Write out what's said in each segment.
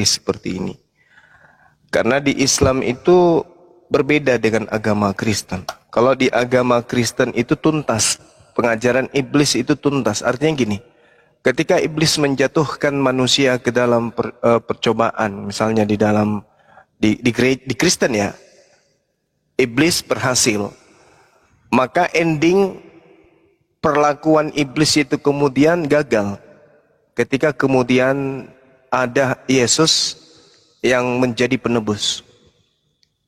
seperti ini. Karena di Islam itu berbeda dengan agama Kristen. Kalau di agama Kristen itu tuntas, pengajaran iblis itu tuntas. Artinya gini, ketika iblis menjatuhkan manusia ke dalam percobaan, misalnya di Kristen ya, iblis berhasil, maka ending perlakuan iblis itu kemudian gagal. Ketika kemudian ada Yesus yang menjadi penebus,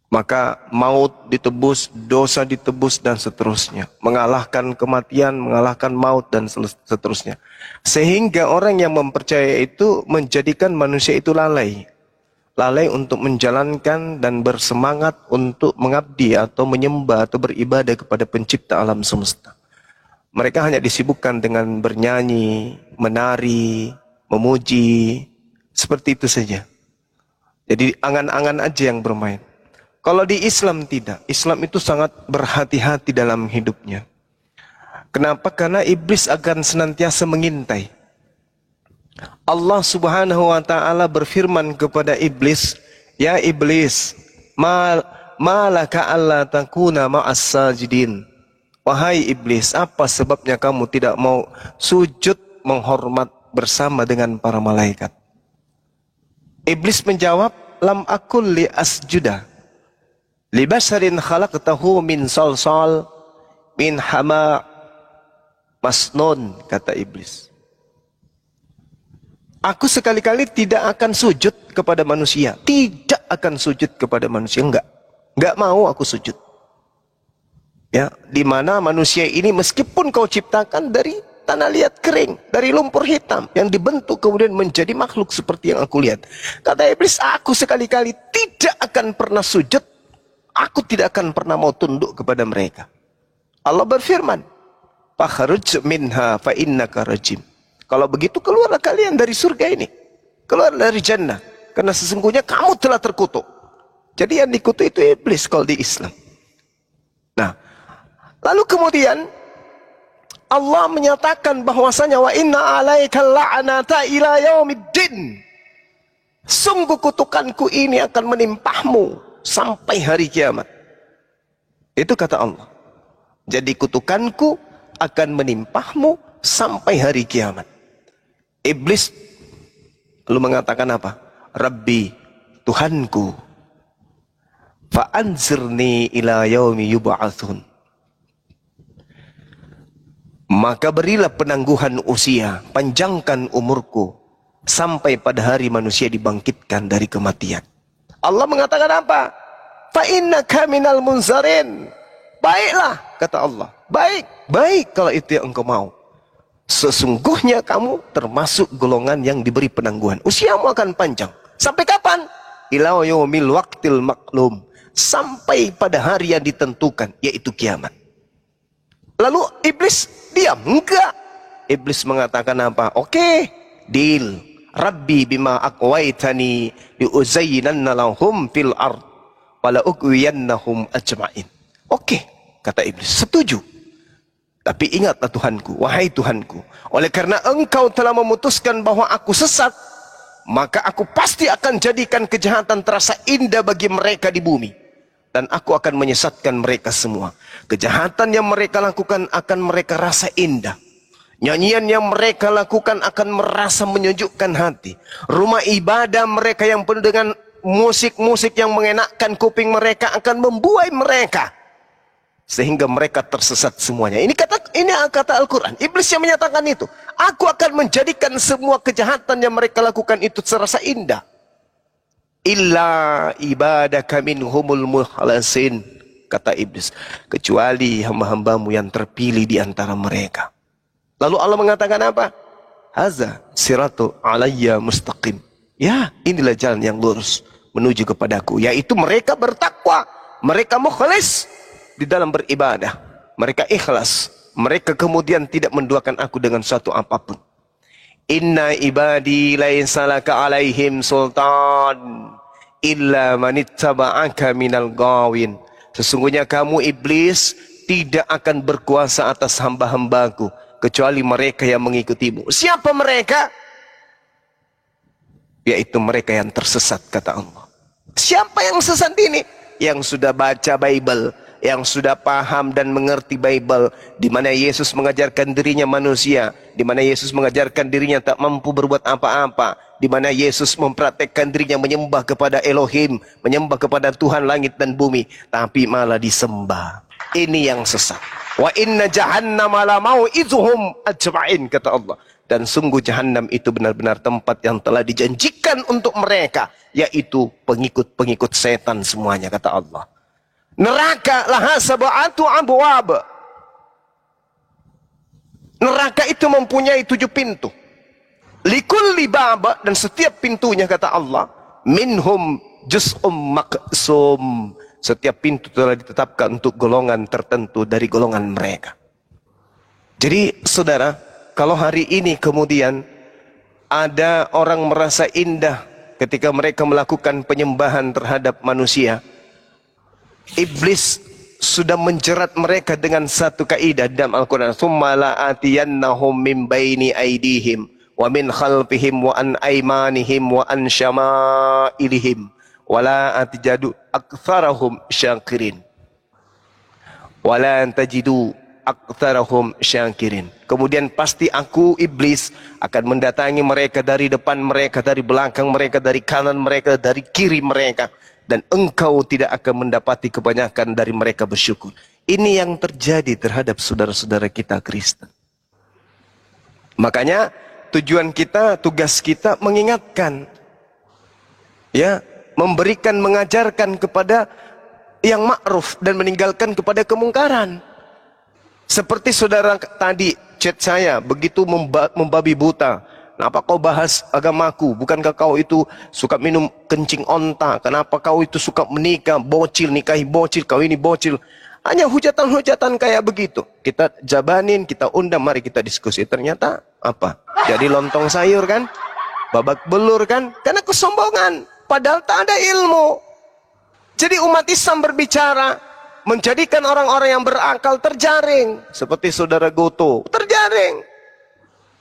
maka maut ditebus, dosa ditebus, dan seterusnya. Mengalahkan kematian, mengalahkan maut, dan seterusnya. Sehingga orang yang mempercayai itu menjadikan manusia itu lalai. Lalai untuk menjalankan dan bersemangat untuk mengabdi atau menyembah atau beribadah kepada pencipta alam semesta. Mereka hanya disibukkan dengan bernyanyi, menari, memuji, seperti itu saja. Jadi angan-angan aja yang bermain. Kalau di Islam tidak. Islam itu sangat berhati-hati dalam hidupnya. Kenapa? Karena iblis akan senantiasa mengintai. Allah Subhanahu wa ta'ala berfirman kepada iblis, "Ya iblis, malaka alla takuna ma'as sajidin." Wahai iblis, apa sebabnya kamu tidak mau sujud menghormat bersama dengan para malaikat? Iblis menjawab, "Lam akul li asjuda li basharin khalaqtahu min salsal min hama masnun," kata iblis. Aku sekali-kali tidak akan sujud kepada manusia. Tidak akan sujud kepada manusia. Enggak mau aku sujud. Ya, di mana manusia ini meskipun kau ciptakan dari tanah liat kering, dari lumpur hitam yang dibentuk kemudian menjadi makhluk seperti yang aku lihat. Kata iblis, aku sekali-kali tidak akan pernah sujud. Aku tidak akan pernah mau tunduk kepada mereka. Allah berfirman, "Fakhruj minha fa innaka rajim." Kalau begitu keluarlah kalian dari surga ini. Keluar dari jannah. Karena sesungguhnya kamu telah terkutuk. Jadi yang dikutuk itu iblis kalau di Islam. Nah, lalu kemudian Allah menyatakan bahwasanya wa inna alaika la'nata ila yaumiddin. Sungguh kutukanku ini akan menimpahmu sampai hari kiamat. Itu kata Allah. Jadi kutukanku akan menimpahmu sampai hari kiamat. Iblis lalu mengatakan apa? Rabbi, Tuhanku, fa'anzirni ila yaumi yub'atsun. Maka berilah penangguhan usia, panjangkan umurku sampai pada hari manusia dibangkitkan dari kematian. Allah mengatakan apa? Fa innaka minal munzarin. Baiklah, kata Allah. Baik kalau itu yang engkau mau. Sesungguhnya kamu termasuk golongan yang diberi penangguhan. Usiamu akan panjang. Sampai kapan? Ila yaumil waqtil maklum. Sampai pada hari yang ditentukan, yaitu kiamat. Lalu iblis diam? Enggak. Iblis mengatakan apa? Oke, deal. Rabbi bima aqwaitani liuzayyinanna lahum fil ard wala ughwiyannahum ajma'in. Oke, kata iblis, setuju. Tapi ingatlah Tuhanku, wahai Tuhanku, oleh karena engkau telah memutuskan bahwa aku sesat, maka aku pasti akan jadikan kejahatan terasa indah bagi mereka di bumi. Dan aku akan menyesatkan mereka semua. Kejahatan yang mereka lakukan akan mereka rasa indah. Nyanyian yang mereka lakukan akan merasa menyejukkan hati. Rumah ibadah mereka yang penuh dengan musik-musik yang mengenakkan kuping mereka akan membuai mereka. Sehingga mereka tersesat semuanya. Ini kata Al-Quran. Iblis yang menyatakan itu. Aku akan menjadikan semua kejahatan yang mereka lakukan itu terasa indah. Illa ibadaka minhumul mukhlasin, kata iblis. Kecuali hamba-hambamu yang terpilih di antara mereka. Lalu Allah mengatakan apa? Haza siratu alayya mustaqim. Ya, inilah jalan yang lurus menuju kepadaku. Yaitu mereka bertakwa. Mereka mukhlis di dalam beribadah, mereka ikhlas, mereka kemudian tidak menduakan aku dengan suatu apapun. Inna ibadi laisa laka alaihim sultan illa manittaba'aka minal gawin. Sesungguhnya kamu iblis tidak akan berkuasa atas hamba-hambaku kecuali mereka yang mengikutimu. Siapa mereka? yaitu mereka yang tersesat, kata Allah. Siapa yang sesat ini? Yang sudah baca Bible, yang sudah paham dan mengerti Bible, di mana Yesus mengajarkan dirinya manusia, di mana Yesus mengajarkan dirinya tak mampu berbuat apa-apa, di mana Yesus mempraktekkan dirinya menyembah kepada Elohim, menyembah kepada Tuhan langit dan bumi, tapi malah disembah. Ini yang sesat. Wa inna jahannama la mau'izuhum ajma'in, kata Allah. Dan sungguh Jahannam itu benar-benar tempat yang telah dijanjikan untuk mereka, yaitu pengikut-pengikut setan semuanya, kata Allah. Neraka laha sab'atu abwab. Neraka itu mempunyai 7 pintu. Likulli bab, dan setiap pintunya, kata Allah, minhum juz'um maqsum. Setiap pintu telah ditetapkan untuk golongan tertentu dari golongan mereka. Jadi saudara, kalau hari ini kemudian ada orang merasa indah ketika mereka melakukan penyembahan terhadap manusia, iblis sudah menjerat mereka dengan satu kaidah dalam Al-Quran. Tsumma la'atiyannahum min baini aydihim wa min khalfihim wa an aymanihim wa an syama'ilihim wala atjadu aktsarahum syakirin wala tajidu aktsarahum syakirin. Kemudian pasti aku, iblis, akan mendatangi mereka dari depan mereka, dari belakang mereka, dari kanan mereka, dari kiri mereka, dan engkau tidak akan mendapati kebanyakan dari mereka bersyukur. Ini yang terjadi terhadap saudara-saudara kita Kristen. Makanya tujuan kita, tugas kita mengingatkan, ya, memberikan, mengajarkan kepada yang ma'ruf dan meninggalkan kepada kemungkaran. Seperti saudara tadi chat saya, begitu membabi buta. Kenapa kau bahas agamaku? Bukankah kau itu suka minum kencing onta? Kenapa kau itu suka menikah, bocil, nikahi bocil, kau ini bocil? Hanya hujatan-hujatan kayak begitu. Kita jabanin, kita undang, mari kita diskusi. Ternyata apa? Jadi lontong sayur kan? Babak belur kan? Karena kesombongan. Padahal tak ada ilmu. Jadi umat Islam berbicara, menjadikan orang-orang yang berakal terjaring. Seperti saudara Goto, terjaring.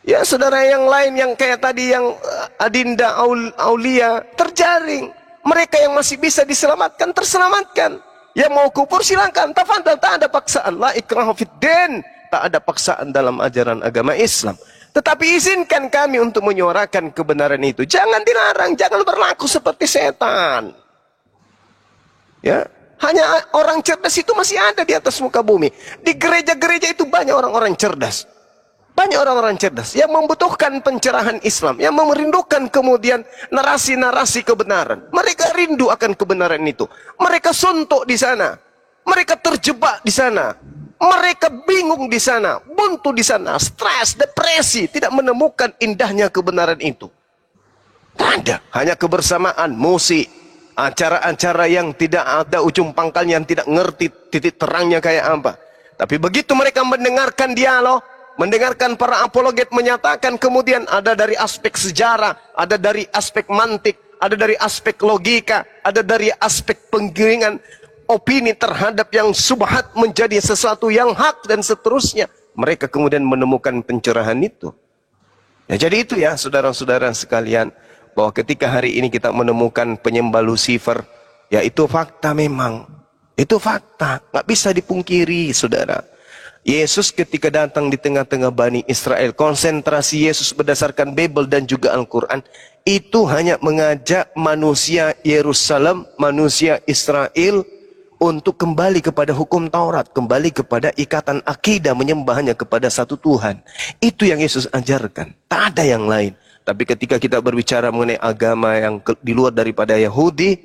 Ya, saudara yang lain yang kayak tadi yang Adinda Aulia, terjaring. Mereka yang masih bisa diselamatkan, terselamatkan. Yang mau kufur silakan, tafadhal, tak ada paksaan. La ikraha fiddin, tak ada paksaan dalam ajaran agama Islam. Tetapi izinkan kami untuk menyuarakan kebenaran itu. Jangan dilarang, jangan berlaku seperti setan. Ya, hanya orang cerdas itu masih ada di atas muka bumi. Di gereja-gereja itu banyak orang-orang cerdas. Banyak orang-orang cerdas yang membutuhkan pencerahan Islam, yang merindukan kemudian narasi-narasi kebenaran. Mereka rindu akan kebenaran itu. Mereka suntuk di sana. Mereka terjebak di sana. Mereka bingung di sana, buntu di sana, stres, depresi, tidak menemukan indahnya kebenaran itu. Tak ada, hanya kebersamaan, musik, acara-acara yang tidak ada ujung pangkalnya, yang tidak ngerti titik terangnya kayak apa. Tapi begitu mereka mendengarkan dialog, mendengarkan para apologet menyatakan, kemudian ada dari aspek sejarah, ada dari aspek mantik, ada dari aspek logika, ada dari aspek penggiringan opini terhadap yang subhat menjadi sesuatu yang hak dan seterusnya. Mereka kemudian menemukan pencerahan itu. Ya, jadi itu ya saudara-saudara sekalian, bahwa ketika hari ini kita menemukan penyembah Lucifer, ya itu fakta memang. Itu fakta, nggak bisa dipungkiri saudara. Yesus ketika datang di tengah-tengah Bani Israel, konsentrasi Yesus berdasarkan Bible dan juga Al-Quran, itu hanya mengajak manusia Yerusalem, manusia Israel, untuk kembali kepada hukum Taurat, kembali kepada ikatan akidah, menyembahnya kepada satu Tuhan. Itu yang Yesus ajarkan, tak ada yang lain. Tapi ketika kita berbicara mengenai agama yang di luar daripada Yahudi,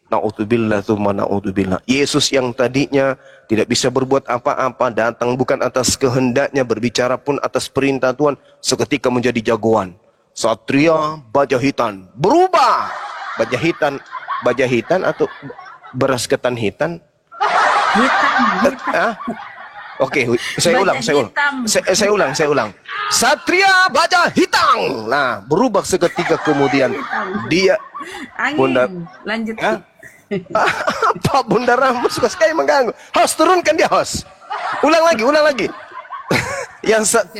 na'udzubillah tsumma na'udzubillah. Yesus yang tadinya tidak bisa berbuat apa-apa, datang bukan atas kehendaknya, berbicara pun atas perintah Tuhan, seketika menjadi jagoan. Satria baja hitam, berubah. Baja hitam atau beras ketan hitam? Hitam. Oke, saya ulang. Satria baja hitam. Nah, berubah seketika kemudian. Dia Angin. Bunda, Lanjut. apa Bunda Rahma suka sekali mengganggu. Host, turunkan dia, host. Ulang lagi.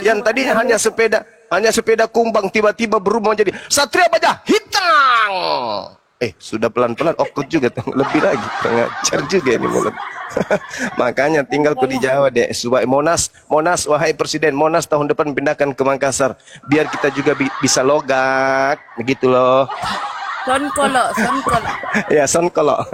yang tadi hanya sepeda, hanya sepeda kumbang, tiba-tiba berubah menjadi Satria Baja Hitam. Sudah pelan-pelan okut juga, lebih lagi, pengajar juga ini mulut. Makanya tinggal ku di Jawa deh. Monas, wahai Presiden, Monas tahun depan pindahkan ke Makassar, biar kita juga bisa logat, begitu loh. Sonkolo. Ya, sonkolo.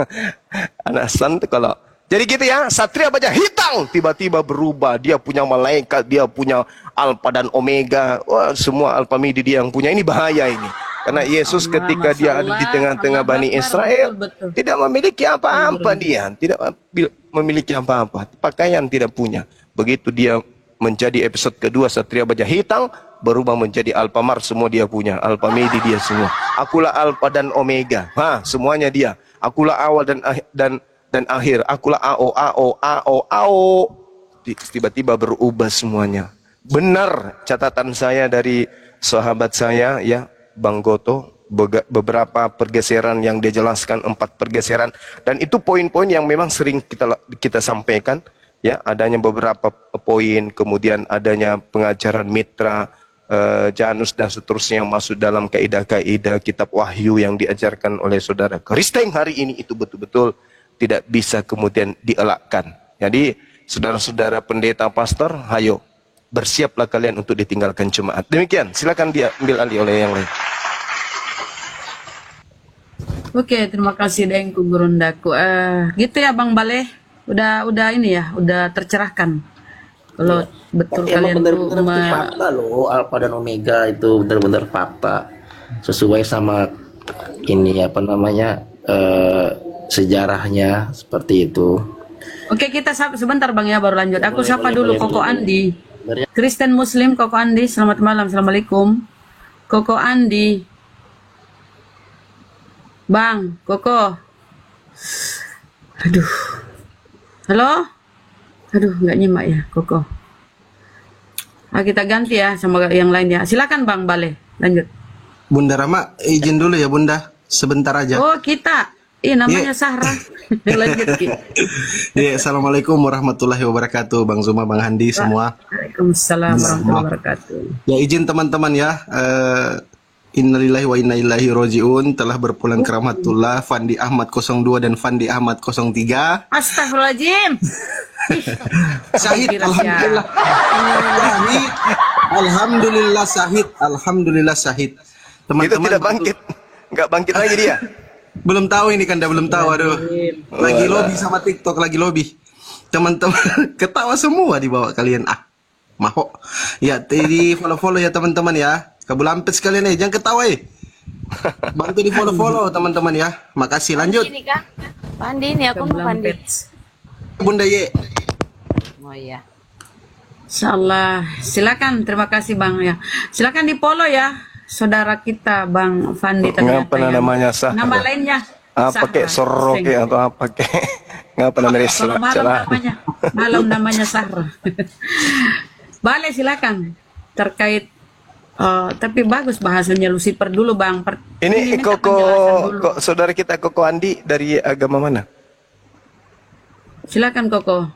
Anak sonkolo. Jadi gitu ya, Satria Baja Hitam tiba-tiba berubah. Dia punya malaikat, dia punya Alpha dan Omega. Wah, semua Alpha Midi dia yang punya. Ini bahaya ini. Karena Yesus ketika dia ada di tengah-tengah Bani Israel, tidak memiliki apa-apa dia. Tidak memiliki apa-apa. Pakaian tidak punya. Begitu dia menjadi episode kedua Satria Baja Hitam, berubah menjadi Alpha Mars, semua dia punya. Alpha Midi dia semua. Akulah Alpha dan Omega. Semuanya dia. Akulah awal dan akhir. Akulah AO. Tiba-tiba berubah semuanya. Benar catatan saya dari sahabat saya ya, Bang Goto, beberapa pergeseran yang dia jelaskan, 4 pergeseran, dan itu poin-poin yang memang sering kita sampaikan ya, adanya beberapa poin, kemudian adanya pengajaran mitra, Janus dan seterusnya yang masuk dalam kaidah-kaidah kitab Wahyu yang diajarkan oleh saudara Kristeng hari ini, itu betul-betul tidak bisa kemudian dielakkan. Jadi saudara-saudara pendeta pastor, hayo bersiaplah kalian untuk ditinggalkan jemaat. Demikian, silakan dia ambil alih oleh yang lain. Oke, terima kasih Dengku Gurundaku. Gitu ya Bang Baleh, udah ini ya, udah tercerahkan. Kalau betul tapi kalian bener-bener fakta loh, Alpha dan Omega itu benar-benar fakta, sesuai sama ini apa namanya sejarahnya seperti itu. Oke, kita sebentar Bang ya, baru lanjut. Aku sapa dulu Koko Andi, Kristen Muslim. Koko Andi, selamat malam, assalamualaikum. Koko Andi, Bang Koko. Aduh, halo. Aduh, nggak nyimak ya Koko. Kita ganti ya sama yang lain ya. Silakan Bang Baleh, lanjut. Bunda Rama, izin dulu ya Bunda, sebentar aja. Oh kita, namanya Sahra. Lanjut Ki. Assalamualaikum warahmatullahi wabarakatuh, Bang Zuma, Bang Handi semua. Waalaikumsalam warahmatullahi wabarakatuh. Ya, izin teman-teman ya. Innalillahi wa inna ilaihi rojiun, telah berpulang ke rahmatullah Fandi Ahmad 02 dan Fandi Ahmad 03. Astagfirullahaladzim. Syahid, alhamdulillah. Alhamdulillah syahid, alhamdulillah syahid. Teman-teman, itu tidak bangkit, nggak bangkit lagi dia. Belum tahu ini kan, belum tahu. Aduh, lagi lobby sama TikTok, lagi lobby. Teman-teman ketawa semua di bawah kalian. Maho. Ya, di follow-follow ya teman-teman ya. Kabulampet sekalian jangan ketawa Bantu di follow-follow teman-teman ya. Makasih, lanjut. Ini Kak. Pandi ini aku mau Pandi. Bunda Ye. Oh iya. Insyaallah. Silakan, terima kasih Bang ya. Silakan di follow ya saudara kita Bang Fandi. Ngapa namanya Sah? Nama lainnya apa kek Soroke atau apa kek? Ngapa namanya Kalau malam namanya Sahra. Boleh silakan terkait tapi bagus bahasanya Lucifer dulu Bang. Ini Koko saudara kita Koko Andi dari agama mana? Silakan Koko.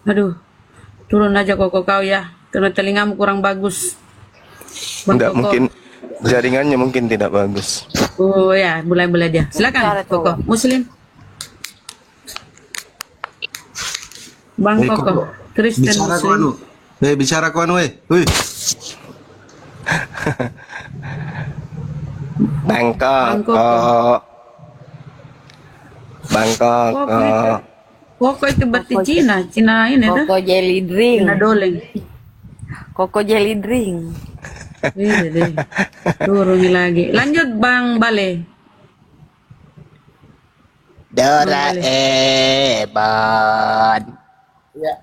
Aduh, turun aja Koko kau ya, karena telingamu kurang bagus. Enggak, mungkin jaringannya mungkin tidak bagus. Oh ya, mulai dia. Silakan Koko. Muslim. Bang Koko, Kristen Muslim. Bicara ku anu Bangkok. Koko itu berarti Cina ini tuh. Koko jelly drink. Cina doleng. Koko jelly drink. Iya. Turun lagi. Lanjut Bang Bale. Doraemon. Ya.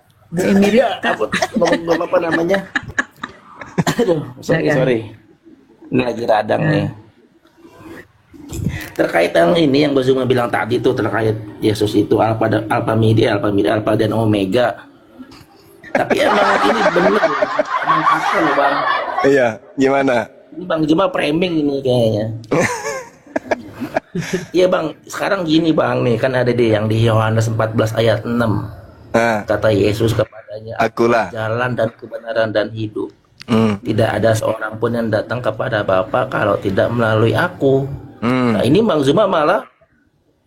Apa namanya? Aduh, sorry. Ini lagi radang nih. Terkait yang ini yang Bazuma bilang tadi tuh, terkait Yesus itu Alpha dan Omega. Tapi emang ini bener emang fakta loh Bang. Iya, gimana? Ini Bang Zuma framing ini kayaknya. Iya Bang, sekarang gini Bang nih, kan ada deh yang di Yohanes 14 ayat 6. Kata Yesus kepada adanya Akulah. jalan dan kebenaran dan hidup. Hmm. Tidak ada seorang pun yang datang kepada Bapa kalau tidak melalui aku. Hmm. Nah, ini Bang Zuma malah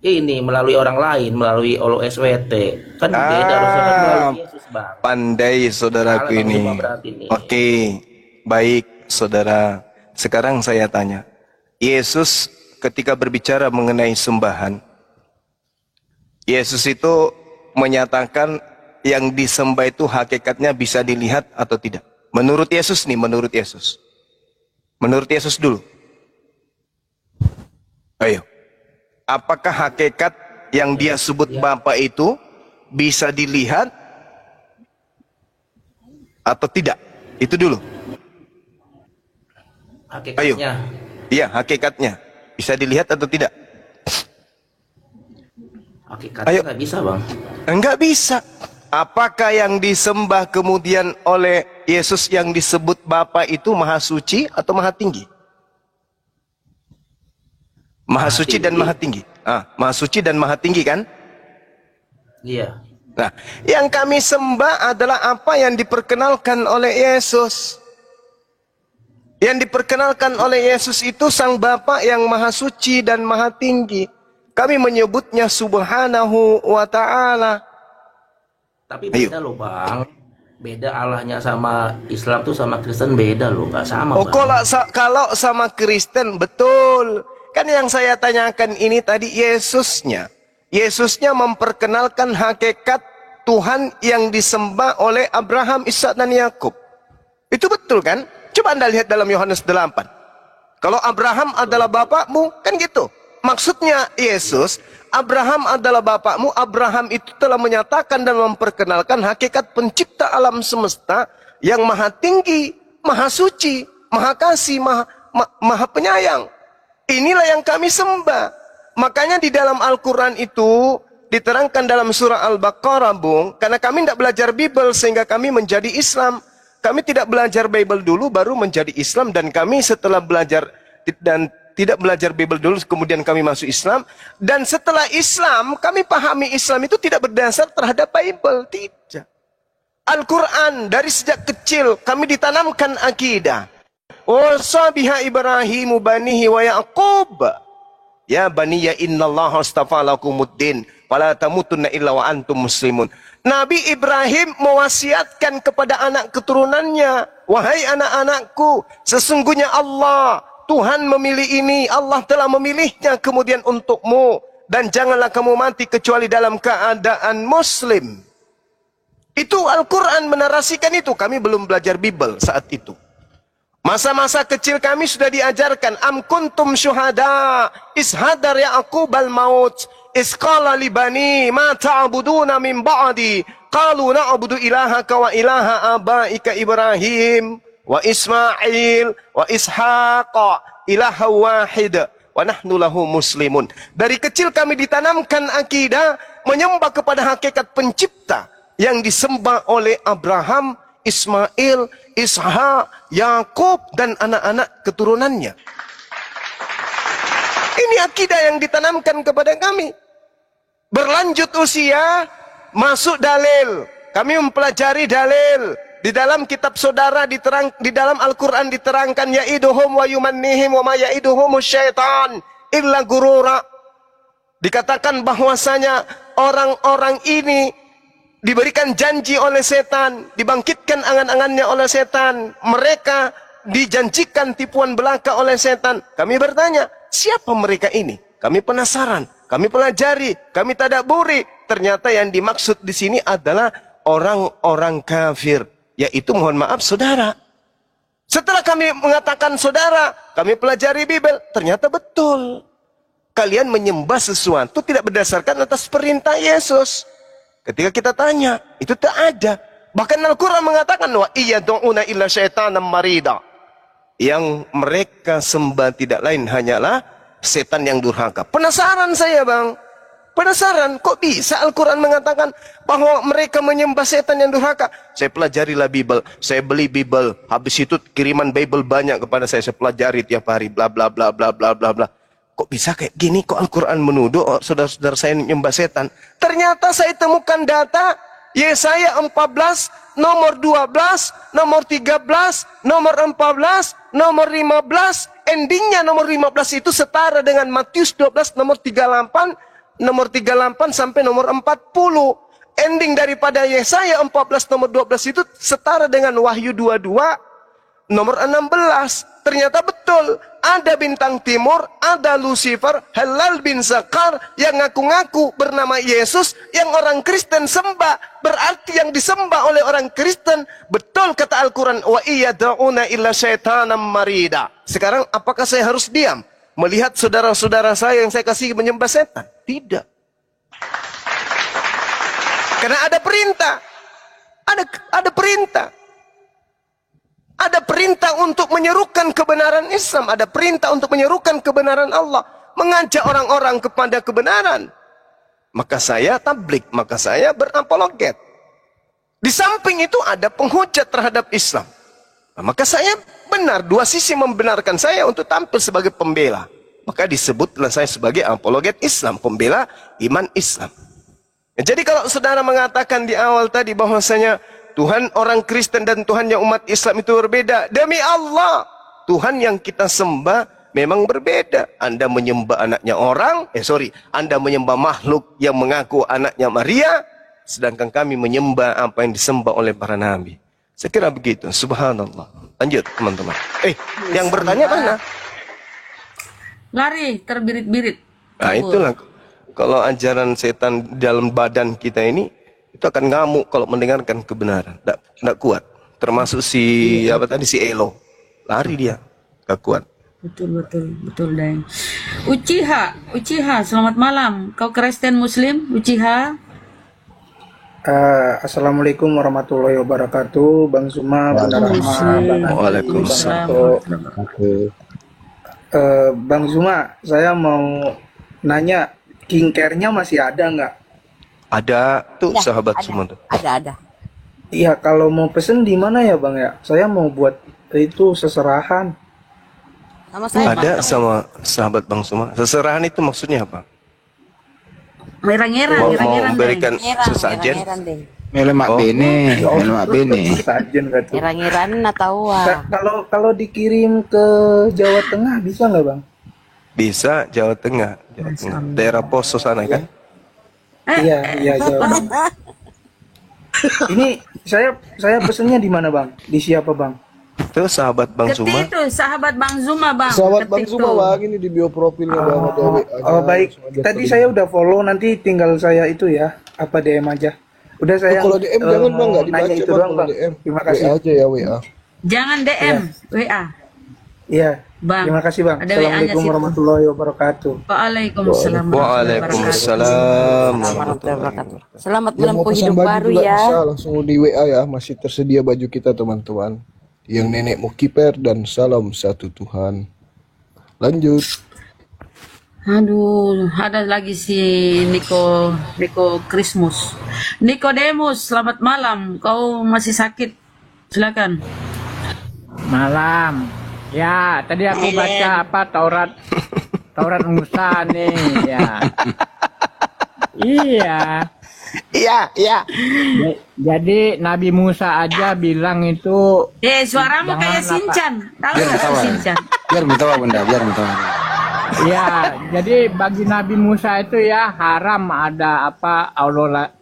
ini melalui orang lain, melalui SWT. Kan beda, harusnya kan melalui Yesus, Bang. Pandai saudaraku Salah, Bang ini. Zuma berarti nih. Oke, baik saudara. Sekarang saya tanya, Yesus ketika berbicara mengenai sembahan, Yesus itu menyatakan yang disembah itu hakikatnya bisa dilihat atau tidak? Menurut Yesus nih, menurut Yesus. Menurut Yesus dulu. Ayo. Apakah hakikat yang dia sebut Bapa itu bisa dilihat atau tidak? Itu dulu. Hakikatnya. Iya, hakikatnya. Bisa dilihat atau tidak? Hakikatnya Ayo. nggak bisa, Bang. Enggak bisa. Apakah yang disembah kemudian oleh Yesus yang disebut Bapa itu maha suci atau maha tinggi? Maha suci dan maha tinggi. Maha suci dan maha tinggi kan? Iya. Nah, yang kami sembah adalah apa yang diperkenalkan oleh Yesus. Yang diperkenalkan oleh Yesus itu Sang Bapa yang maha suci dan maha tinggi. Kami menyebutnya Subhanahu wa ta'ala. Tapi beda loh, Bang. Beda Allahnya sama Islam tuh sama Kristen beda loh, nggak sama, Oh, Bang. kalau sama Kristen betul. Kan yang saya tanyakan ini tadi Yesusnya. Yesusnya memperkenalkan hakikat Tuhan yang disembah oleh Abraham, Ishak dan Yakub. Itu betul kan? Coba Anda lihat dalam Yohanes 8. Kalau Abraham adalah bapakmu, kan gitu. Maksudnya Yesus, Abraham adalah bapakmu. Abraham itu telah menyatakan dan memperkenalkan hakikat pencipta alam semesta yang maha tinggi, maha suci, maha kasih, maha penyayang. Inilah yang kami sembah. Makanya di dalam Al-Quran itu diterangkan dalam surah Al-Baqarah, Bung. Karena kami tidak belajar Bible sehingga kami menjadi Islam. Kami tidak belajar Bible dulu baru menjadi Islam. Dan kami setelah belajar dan tidak belajar Bible dulu kemudian kami masuk Islam. Dan setelah Islam kami pahami Islam itu tidak berdasar terhadap Bible. Tidak. Al-Quran dari sejak kecil kami ditanamkan akidah. Wasabiha Ibrahimu banihi wa Yaqub. Ya baniya innallaha astafa lakumuddin fala tamutunna illa wa antum muslimun. Nabi Ibrahim mewasiatkan kepada anak keturunannya, wahai anak-anakku, sesungguhnya Allah, Tuhan memilih ini, Allah telah memilihnya kemudian untukmu, dan janganlah kamu mati kecuali dalam keadaan muslim. Itu Al-Quran menarasikan itu. Kami belum belajar Bible saat itu. Masa-masa kecil kami sudah diajarkan. Am kuntum syuhada ishadar Ya'qub al-maut isqala libani ma ta'buduna min ba'di qalu na'budu ilahaka wa ilaha abaika Ibrahim wa Ismail wa Ishaqa ilaha wahid wa nahnu lahu muslimun. Dari kecil kami ditanamkan akidah menyembah kepada hakikat pencipta yang disembah oleh Abraham, Ismail, Ishak, Yakub dan anak-anak keturunannya. Ini akidah yang ditanamkan kepada kami. Berlanjut usia, masuk dalil. Kami mempelajari dalil. Di dalam kitab saudara di dalam Al-Quran diterangkan ya'iduhum wa yumannihim wa ma ya'iduhum syaitan illa gurura. Dikatakan bahwasanya orang-orang ini diberikan janji oleh setan, dibangkitkan angan-angannya oleh setan. Mereka dijanjikan tipuan belaka oleh setan. Kami bertanya, siapa mereka ini? Kami penasaran, kami pelajari, kami tadabburi. Ternyata yang dimaksud di sini adalah orang-orang kafir, yaitu mohon maaf saudara. Setelah kami mengatakan saudara, kami pelajari Bible, ternyata betul. Kalian menyembah sesuatu tidak berdasarkan atas perintah Yesus. Ketika kita tanya, itu tak ada. Bahkan Al-Quran mengatakan, wa iyyadu'una illa syaitanan marida. Yang mereka sembah tidak lain hanyalah setan yang durhaka. Penasaran saya, Bang. Penasaran, kok bisa Al-Quran mengatakan bahwa mereka menyembah setan yang durhaka? Saya pelajarilah Bible, saya beli Bible. Habis itu kiriman Bible banyak kepada saya pelajari tiap hari, bla bla bla bla bla bla bla. Kok bisa kayak gini? Kok Al-Quran menuduh saudara-saudara saya menyembah setan? Ternyata saya temukan data Yesaya 14, nomor 12, nomor 13, nomor 14, nomor 15, endingnya nomor 15 itu setara dengan Matius 12, nomor 38, nomor 38 sampai nomor 40. Ending daripada Yesaya 14, nomor 12 itu setara dengan Wahyu 22, nomor 16. Ternyata betul, ada bintang timur, ada Lucifer, Halal bin Zakar yang ngaku-ngaku bernama Yesus yang orang Kristen sembah. Berarti yang disembah oleh orang Kristen, betul kata Al-Quran, wa iyada'una illa syaitanam marida. Sekarang apakah saya harus diam melihat saudara-saudara saya yang saya kasih menyembah setan? Tidak. Karena ada perintah. Ada perintah. Ada perintah untuk menyerukan kebenaran Islam. Ada perintah untuk menyerukan kebenaran Allah. Mengajak orang-orang kepada kebenaran. Maka saya tablik. Maka saya berapologet. Di samping itu ada penghujat terhadap Islam. Nah, maka saya benar. Dua sisi membenarkan saya untuk tampil sebagai pembela. Maka disebutlah saya sebagai apologet Islam. Pembela iman Islam. Jadi kalau saudara mengatakan di awal tadi bahwasanya Tuhan orang Kristen dan Tuhan yang umat Islam itu berbeda. Demi Allah, Tuhan yang kita sembah memang berbeda. Anda menyembah anaknya orang, Anda menyembah makhluk yang mengaku anaknya Maria, sedangkan kami menyembah apa yang disembah oleh para nabi. Saya kira begitu. Subhanallah. Lanjut teman-teman. Yang bertanya mana? Lari, terbirit-birit. Nah itulah. Kalau ajaran setan dalam badan kita ini, itu akan ngamuk kalau mendengarkan kebenaran. Tidak kuat. Termasuk si Elo. Lari dia. Tidak kuat. Betul, Deng. Uchiha, selamat malam. Kau Kristen Muslim, Uchiha? Assalamualaikum warahmatullahi wabarakatuh, Bang Zuma, Bunda Rahma. Waalaikumsalam. Bang Zuma, saya mau nanya, King Care-nya masih ada nggak? Ada tuh Ya, sahabat ada. semua tuh. Ada. Iya, kalau mau pesen di mana ya Bang ya? Saya mau buat itu seserahan. Sama saya. Ada sama sahabat Bang Suma. Seserahan itu maksudnya apa? Merang-merang, Mau Deng. memberikan sesajen? Mele mak bene, mele mak bene. Sajen gitu. Ngiran atau Kalau dikirim ke Jawa Tengah bisa nggak Bang? Bisa, Jawa Tengah. Daerah Poso sana kan? Iya Jawa Tengah. Ini saya pesennya di mana Bang? Di siapa Bang? Itu sahabat Bang Ketik Suma. itu, sahabat Bang Zuma, Bang. Sahabat Bang Ketik Zuma tuh. Bang, ini di bio profilnya Bang ada WA. Oh baik, tadi saya udah follow, nanti tinggal saya itu ya, apa DM aja. Udah saya. Kalau DM jangan Bang, nggak nanya dibaca itu Bang doang, kalau Bang. DM. Terima kasih. WA aja ya WA. Jangan DM, WA. Iya. Bang. Terima kasih Bang. Ada WA-nya Assalamualaikum situ. warahmatullahi wabarakatuh. Waalaikumsalam. Waalaikumsalam. Selamat Yang mau menempuh pesan hidup baju baru juga ya. bisa langsung di WA ya, masih tersedia baju kita teman-teman. Yang nenek mau kiper dan salam satu Tuhan. Lanjut. Aduh, ada lagi si Niko Christmas. Nikodemus, selamat malam. Kau masih sakit? Silakan. Malam. Ya, tadi aku baca apa Taurat Musa nih, ya. Iya. Iya. Jadi Nabi Musa aja bilang itu Suaramu Jangan kayak apa. Sinchan. Tahu Biar nggak ketawa. Sinchan? Biar minta Bunda, biar minta. ya, jadi bagi Nabi Musa itu ya haram ada apa Allah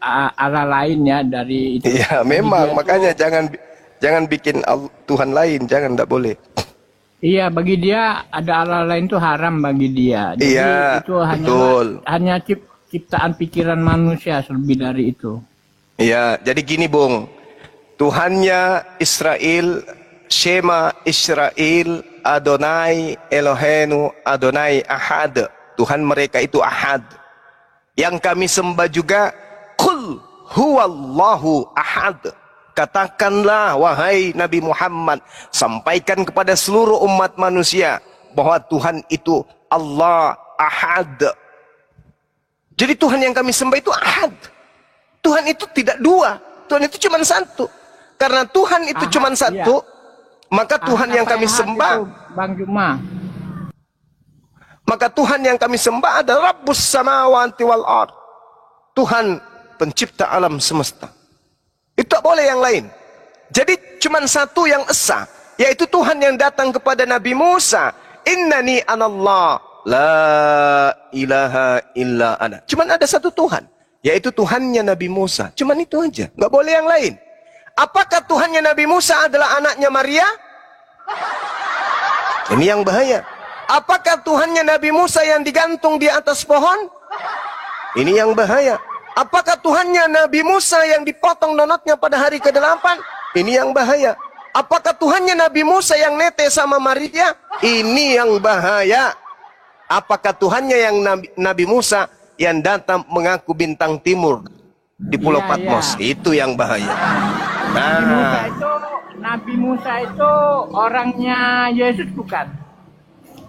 lain ya dari itu. Iya, memang. Makanya jangan bikin Tuhan lain. Jangan, tidak boleh. Iya, bagi dia ada Allah lain itu haram bagi dia. Jadi Iya, itu betul. hanya ciptaan pikiran manusia, lebih dari itu. Iya, jadi gini Bung. Tuhannya Israel, Shema Israel, Adonai Elohenu, Adonai Ahad. Tuhan mereka itu Ahad. Yang kami sembah juga, Qul huwallahu ahad. Katakanlah wahai Nabi Muhammad, sampaikan kepada seluruh umat manusia bahwa Tuhan itu Allah Ahad. Jadi Tuhan yang kami sembah itu Ahad. Tuhan itu tidak dua, Tuhan itu cuma satu. Karena Tuhan itu Ahad, cuma satu, maka Tuhan Ahad yang apa kami Ahad sembah, itu, Bang Juma? maka Tuhan yang kami sembah adalah Rabbus samawati wal ard. Tuhan pencipta alam semesta. Itu tak boleh yang lain. Jadi cuman satu yang esa, yaitu Tuhan yang datang kepada Nabi Musa. Innani anallah, la ilaha illa ana. Cuman ada satu Tuhan, yaitu Tuhannya Nabi Musa. Cuman itu aja, nggak boleh yang lain. Apakah Tuhannya Nabi Musa adalah anaknya Maria? Ini yang bahaya. Apakah Tuhannya Nabi Musa yang digantung di atas pohon? Ini yang bahaya. Apakah Tuhannya Nabi Musa yang dipotong donatnya pada hari ke-8? Ini yang bahaya. Apakah Tuhannya Nabi Musa yang nete sama Maria? Ini yang bahaya. Apakah Tuhannya yang Nabi Musa yang datang mengaku bintang timur di Pulau Iya, Patmos? iya. Itu yang bahaya. Nabi Musa itu orangnya Yesus bukan?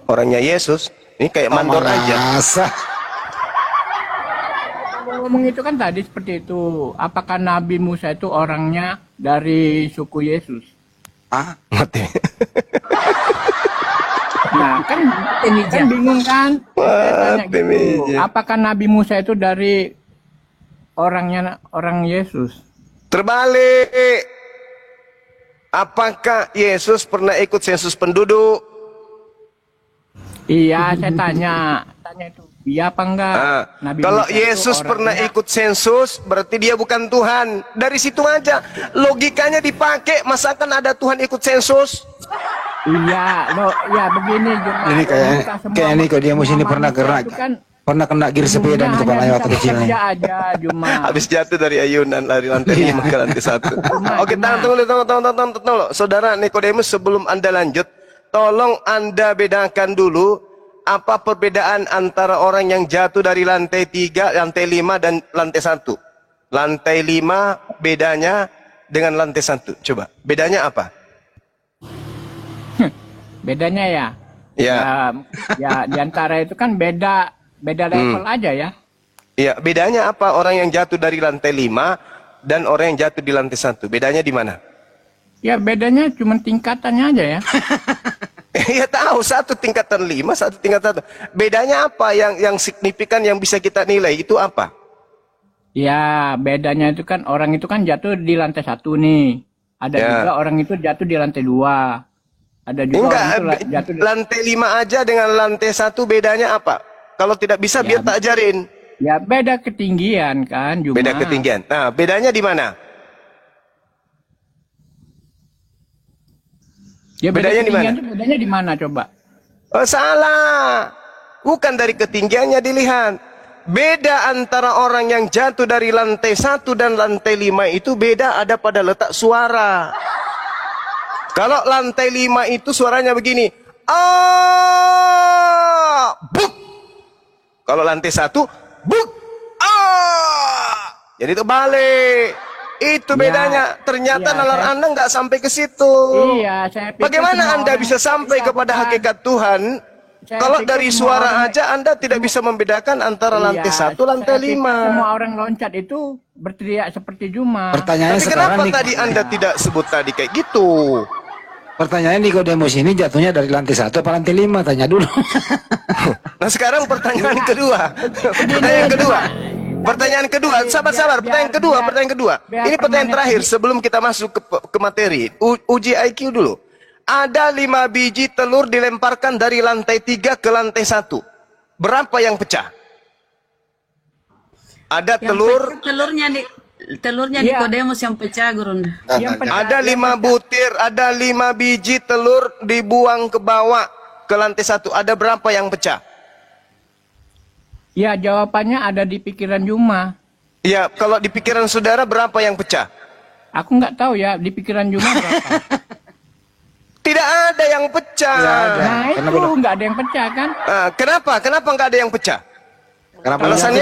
Orangnya Yesus. Ini kayak mandor aja. Masa? Ngomong itu kan tadi seperti itu. Apakah Nabi Musa itu orangnya dari suku Yesus? Mati. Nah, kan bingung kan? Saya tanya Mati, gitu. Mija. Apakah Nabi Musa itu dari orang Yesus? Terbalik. Apakah Yesus pernah ikut sensus penduduk? Iya, saya tanya itu. Iya apa enggak? Nabi Kalau Musa itu Yesus pernah orangnya- ikut sensus, berarti dia bukan Tuhan. Dari situ aja logikanya dipakai. Masakan ada Tuhan ikut sensus? Iya, ya begini Juma. Ini kayak ini kok dia musim ini pernah kena gear sepeda di kepalanya waktu kecil nih. Aja Juma. Habis jatuh dari ayunan lari lantai 5 ke lantai 1. Oke, tunggu. Saudara Nikodemus, sebelum Anda lanjut, tolong Anda bedakan dulu apa perbedaan antara orang yang jatuh dari lantai 3, lantai 5 dan lantai 1. Lantai 5 bedanya dengan lantai 1. Coba, bedanya apa? Bedanya ya? Ya. Ya di antara itu kan beda level aja ya. Iya, bedanya apa orang yang jatuh dari lantai 5 dan orang yang jatuh di lantai 1? Bedanya di mana? Ya bedanya cuma tingkatannya aja ya. Ya tahu, satu tingkatan 5, satu tingkatan 1. Bedanya apa yang signifikan yang bisa kita nilai itu apa? Ya bedanya itu kan orang itu kan jatuh di lantai 1 nih. Ada Ya. juga orang itu jatuh di lantai 2. Ada juga Enggak, orang itu jatuh di... lantai 5 aja dengan lantai 1 bedanya apa? Kalau tidak bisa biar tak ajarin. Ya beda ketinggian kan Juma. Beda ketinggian. Nah, bedanya di mana? Ya beda bedanya di ketinggian mana? itu bedanya di mana coba? Oh, salah. Bukan dari ketinggiannya dilihat. Beda antara orang yang jatuh dari lantai 1 dan lantai 5 itu beda ada pada letak suara. Kalau lantai 5 itu suaranya begini. Buk. Kalau lantai 1, buk. Jadi itu balik. Itu Ya, bedanya. Ternyata iya, nalar saya- Anda nggak sampai ke situ. Iya, saya pikir Bagaimana semua Anda orang- bisa sampai Iya, kepada bukan. hakikat Tuhan? Saya Kalau pikir dari semua suara orang- aja Anda tidak bisa membedakan antara lantai 1, lantai saya pikir 5. Semua orang loncat itu berteriak seperti Juma. Pertanyaannya Tapi sekarang kenapa nih, tadi Anda tidak sebut tadi kayak gitu? pertanyaannya Nikodemus ini jatuhnya dari lantai 1 apa lantai 5? Tanya dulu. Nah, sekarang pertanyaan kedua. Pertanyaan kedua. Sabar. Pertanyaan kedua. Ini pertanyaan terakhir sebelum kita masuk ke materi. Uji IQ dulu. Ada 5 biji telur dilemparkan dari lantai 3 ke lantai 1. Berapa yang pecah? Ada telur. Telurnya Iya. Nikodemus yang pecah, Guru. Yang pecah- Ada 5 butir, ada 5 biji telur dibuang ke bawah ke lantai 1. Ada berapa yang pecah? Ya jawabannya ada di pikiran Juma. Ya, kalau di pikiran saudara berapa yang pecah? Aku nggak tahu ya di pikiran Juma berapa. Tidak ada yang pecah. Nah itu nggak ada yang pecah kan? Kenapa? Kenapa nggak ada yang pecah? Kenapa Alasannya?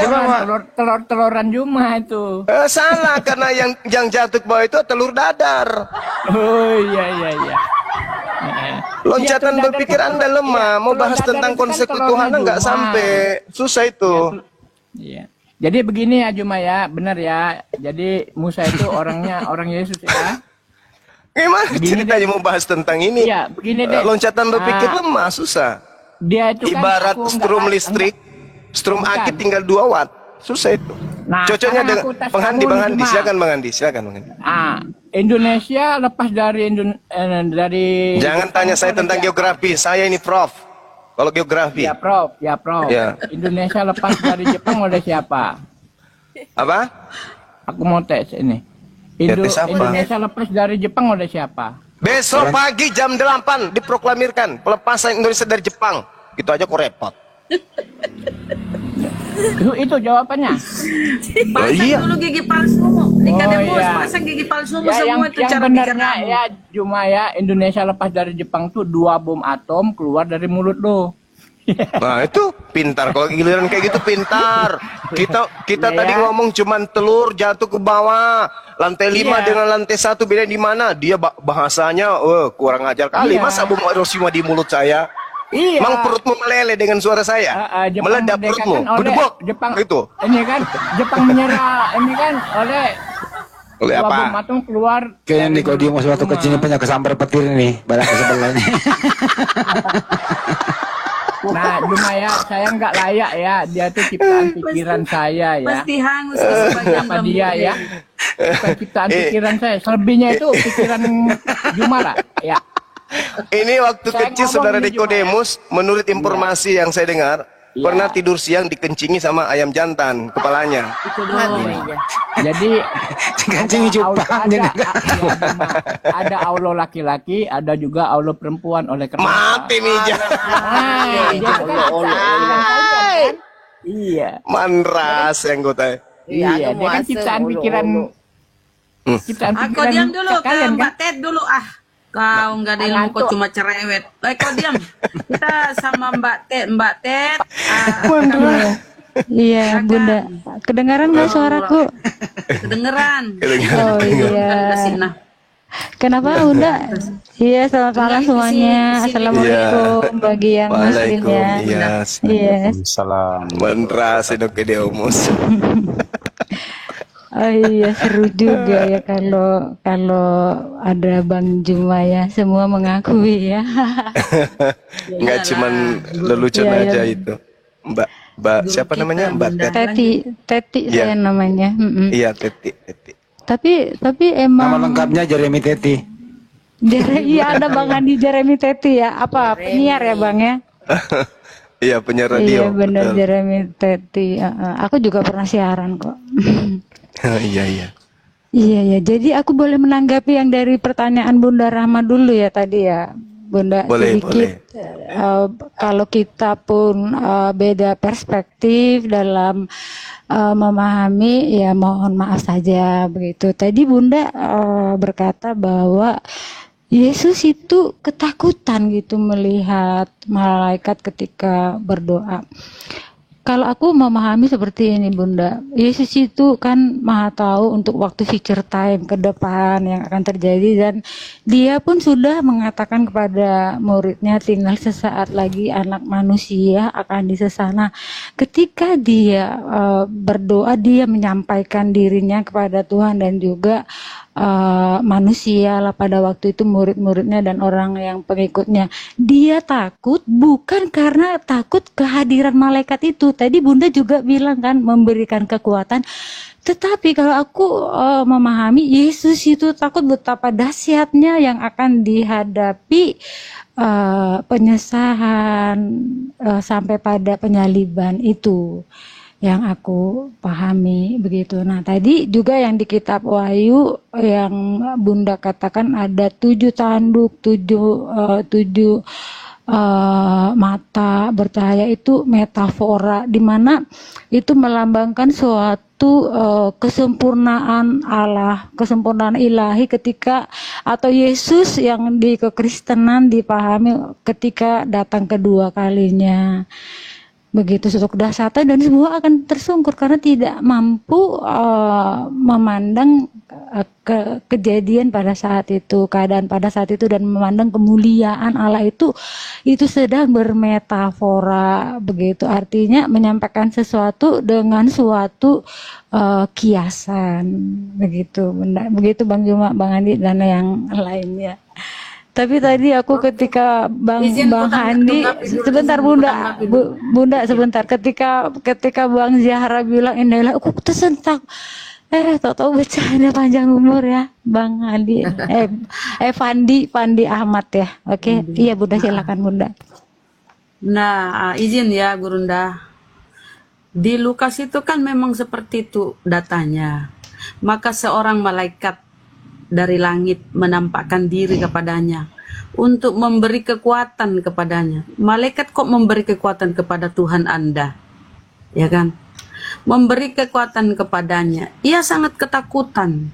Telur-teloran Juma itu. Salah, karena yang jatuh ke bawah itu telur dadar. Oh iya. Loncatan Iya, telur berpikir dadar Anda kan lemah. telur- Mau telur bahas dadar tentang itu kan konsep telurnya ketuhanan nggak Juma. sampai. Susah itu. Iya. Jadi begini ya Juma ya, benar ya. Jadi Musa itu orangnya orang Yesus ya. Gimana Begini ceritanya mau bahas tentang ini? Iya, begini deh. Loncatan berpikir lemah, susah. Dia itu kan Ibarat aku nggak- strum listrik, strum Bukan. akit tinggal 2 watt. Susah itu. Nah, Cocoknya sekarang dengan aku tes Bang Handi, kamu Bang nih, Handi, Juma. silakan Bang Handi, silakan Bang Handi. Indonesia lepas dari dari Jangan Jepang tanya itu saya ada tentang siapa? geografi, saya ini Prof. Kalau geografi. Ya, Prof. Ya. Indonesia lepas dari Jepang oleh siapa? Apa? Aku mau tes ini. Ya, tes apa? Indonesia lepas dari Jepang oleh siapa? Besok pagi jam 8 diproklamirkan pelepasan Indonesia dari Jepang. Gitu aja kok repot. Itu jawabannya. Pasang iya. dulu gigi palsumu. Nikodemus, iya. pasang gigi palsumu Ya, semua itu yang cara pikir benernya kamu. ya cuma ya Indonesia lepas dari Jepang tuh 2 bom atom keluar dari mulut lo. Nah itu pintar, kalau giliran kayak gitu pintar. Kita Iya, tadi ya. ngomong cuman telur jatuh ke bawah, lantai 5 Iya. dengan lantai 1 beda di mana? Dia bahasanya kurang ajar kali. Iya. Masa bom Hiroshima di mulut saya? Iya. Mang perutmu meleleh dengan suara saya. Jepang Meledak merdeka perutmu. kan oleh Bedebok. Jepang Itu. ini kan Jepang menyerah ini kan oleh Oleh 2 apa? bom atom keluar. Kayaknya dari Nikodemus mulut waktu kecil ini rumah. punya kesambar petir nih, badak ke sebelah ini. Nah, cuma ya saya nggak layak ya, dia tuh ciptaan pikiran saya ya. Pasti hangus ke sebagian Apa dia ya? Bukan ciptaan Eh. pikiran saya, selebihnya itu pikiran Juma lah. Ya. Ini waktu Saya kecil ngomong saudara ini cuma Nikodemus, menurut informasi yang saya dengar, Iya. pernah tidur siang dikencingi sama ayam jantan kepalanya. Itu dulu. Jadi Kancingi cupang. ada aulo laki-laki, ada juga aulo perempuan oleh karena Mati Mija. dia kan pikiran saya kan? Iya. Manras yang gue tahu. Iya, dia kan ciptaan pikiran ciptaan Aku pikiran diam dulu ke kalian kan? Mbak Ted dulu ah. Kau nggak ada ilmu, kau cuma cerewet. Kau diam. Kita sama Mbak Ted. Iya, Bunda. Kedengaran nggak suaraku? Kedengeran. Oh iya. Kesina. Kenapa, Bunda? Iya, selamat malam semuanya. Assalamualaikum bagi yang muslimnya. Waalaikumsalam. Iya. Manras Nikodemus. Oh iya, seru juga ya kalau ada Bang Juma ya. Semua mengakui ya. Nggak cuman lelucon Iya, aja iya. itu. Mbak siapa namanya? Mbak Ted. Teti Iya. saya namanya. Iya, Teti. Tapi emang Nama lengkapnya Jeremy Teti. Iya, ada Bang Andi Jeremy Teti ya. Apa penyiar ya, Bang ya? Iya, penyiar Iya radio. benar, betul. Jeremy Teti. Aku juga pernah siaran kok. Iya. Iya ya. Jadi aku boleh menanggapi yang dari pertanyaan Bunda Rahma dulu ya tadi ya, Bunda. Boleh, sedikit. Kalau kita pun beda perspektif dalam memahami, ya mohon maaf saja begitu. Tadi Bunda berkata bahwa Yesus itu ketakutan gitu melihat malaikat ketika berdoa. Kalau aku memahami seperti ini Bunda, Yesus itu kan maha tahu untuk waktu future time ke depan yang akan terjadi, dan dia pun sudah mengatakan kepada muridnya tinggal sesaat lagi anak manusia akan disesana. Ketika dia berdoa, dia menyampaikan dirinya kepada Tuhan dan juga manusia lah pada waktu itu, murid-muridnya dan orang yang pengikutnya. Dia takut bukan karena takut kehadiran malaikat itu. Tadi Bunda juga bilang kan memberikan kekuatan. Tetapi kalau aku memahami, Yesus itu takut betapa dahsyatnya yang akan dihadapi, penyesahan sampai pada penyaliban itu yang aku pahami begitu. Nah tadi juga yang di kitab Wahyu yang Bunda katakan ada 7 tanduk, 7 mata bercahaya, itu metafora di mana itu melambangkan suatu kesempurnaan Allah, kesempurnaan ilahi ketika, atau Yesus yang di kekristenan dipahami ketika datang kedua kalinya. Begitu suatu kedahsyatan dan semua akan tersungkur karena tidak mampu memandang kejadian pada saat itu, keadaan pada saat itu, dan memandang kemuliaan Allah itu sedang bermetafora begitu, artinya menyampaikan sesuatu dengan suatu kiasan begitu Bunda. Begitu Bang Juma, Bang Andi dan yang lainnya. Tapi tadi aku ketika Bang Izin Bang Handi, sebentar Bunda, Bunda sebentar. Ketika Bang Zahra bilang inilah, aku tersentak. Tahu-tahu bercanda panjang umur ya, Bang Handi. Fandi Ahmad ya. Oke, iya Bunda, silakan Bunda. Nah, izin ya Gurunda. Di Lukas itu kan memang seperti itu datanya. Maka seorang malaikat dari langit menampakkan diri kepadanya untuk memberi kekuatan kepadanya. Malaikat kok memberi kekuatan kepada Tuhan Anda? Ya kan? Memberi kekuatan kepadanya. Ia sangat ketakutan.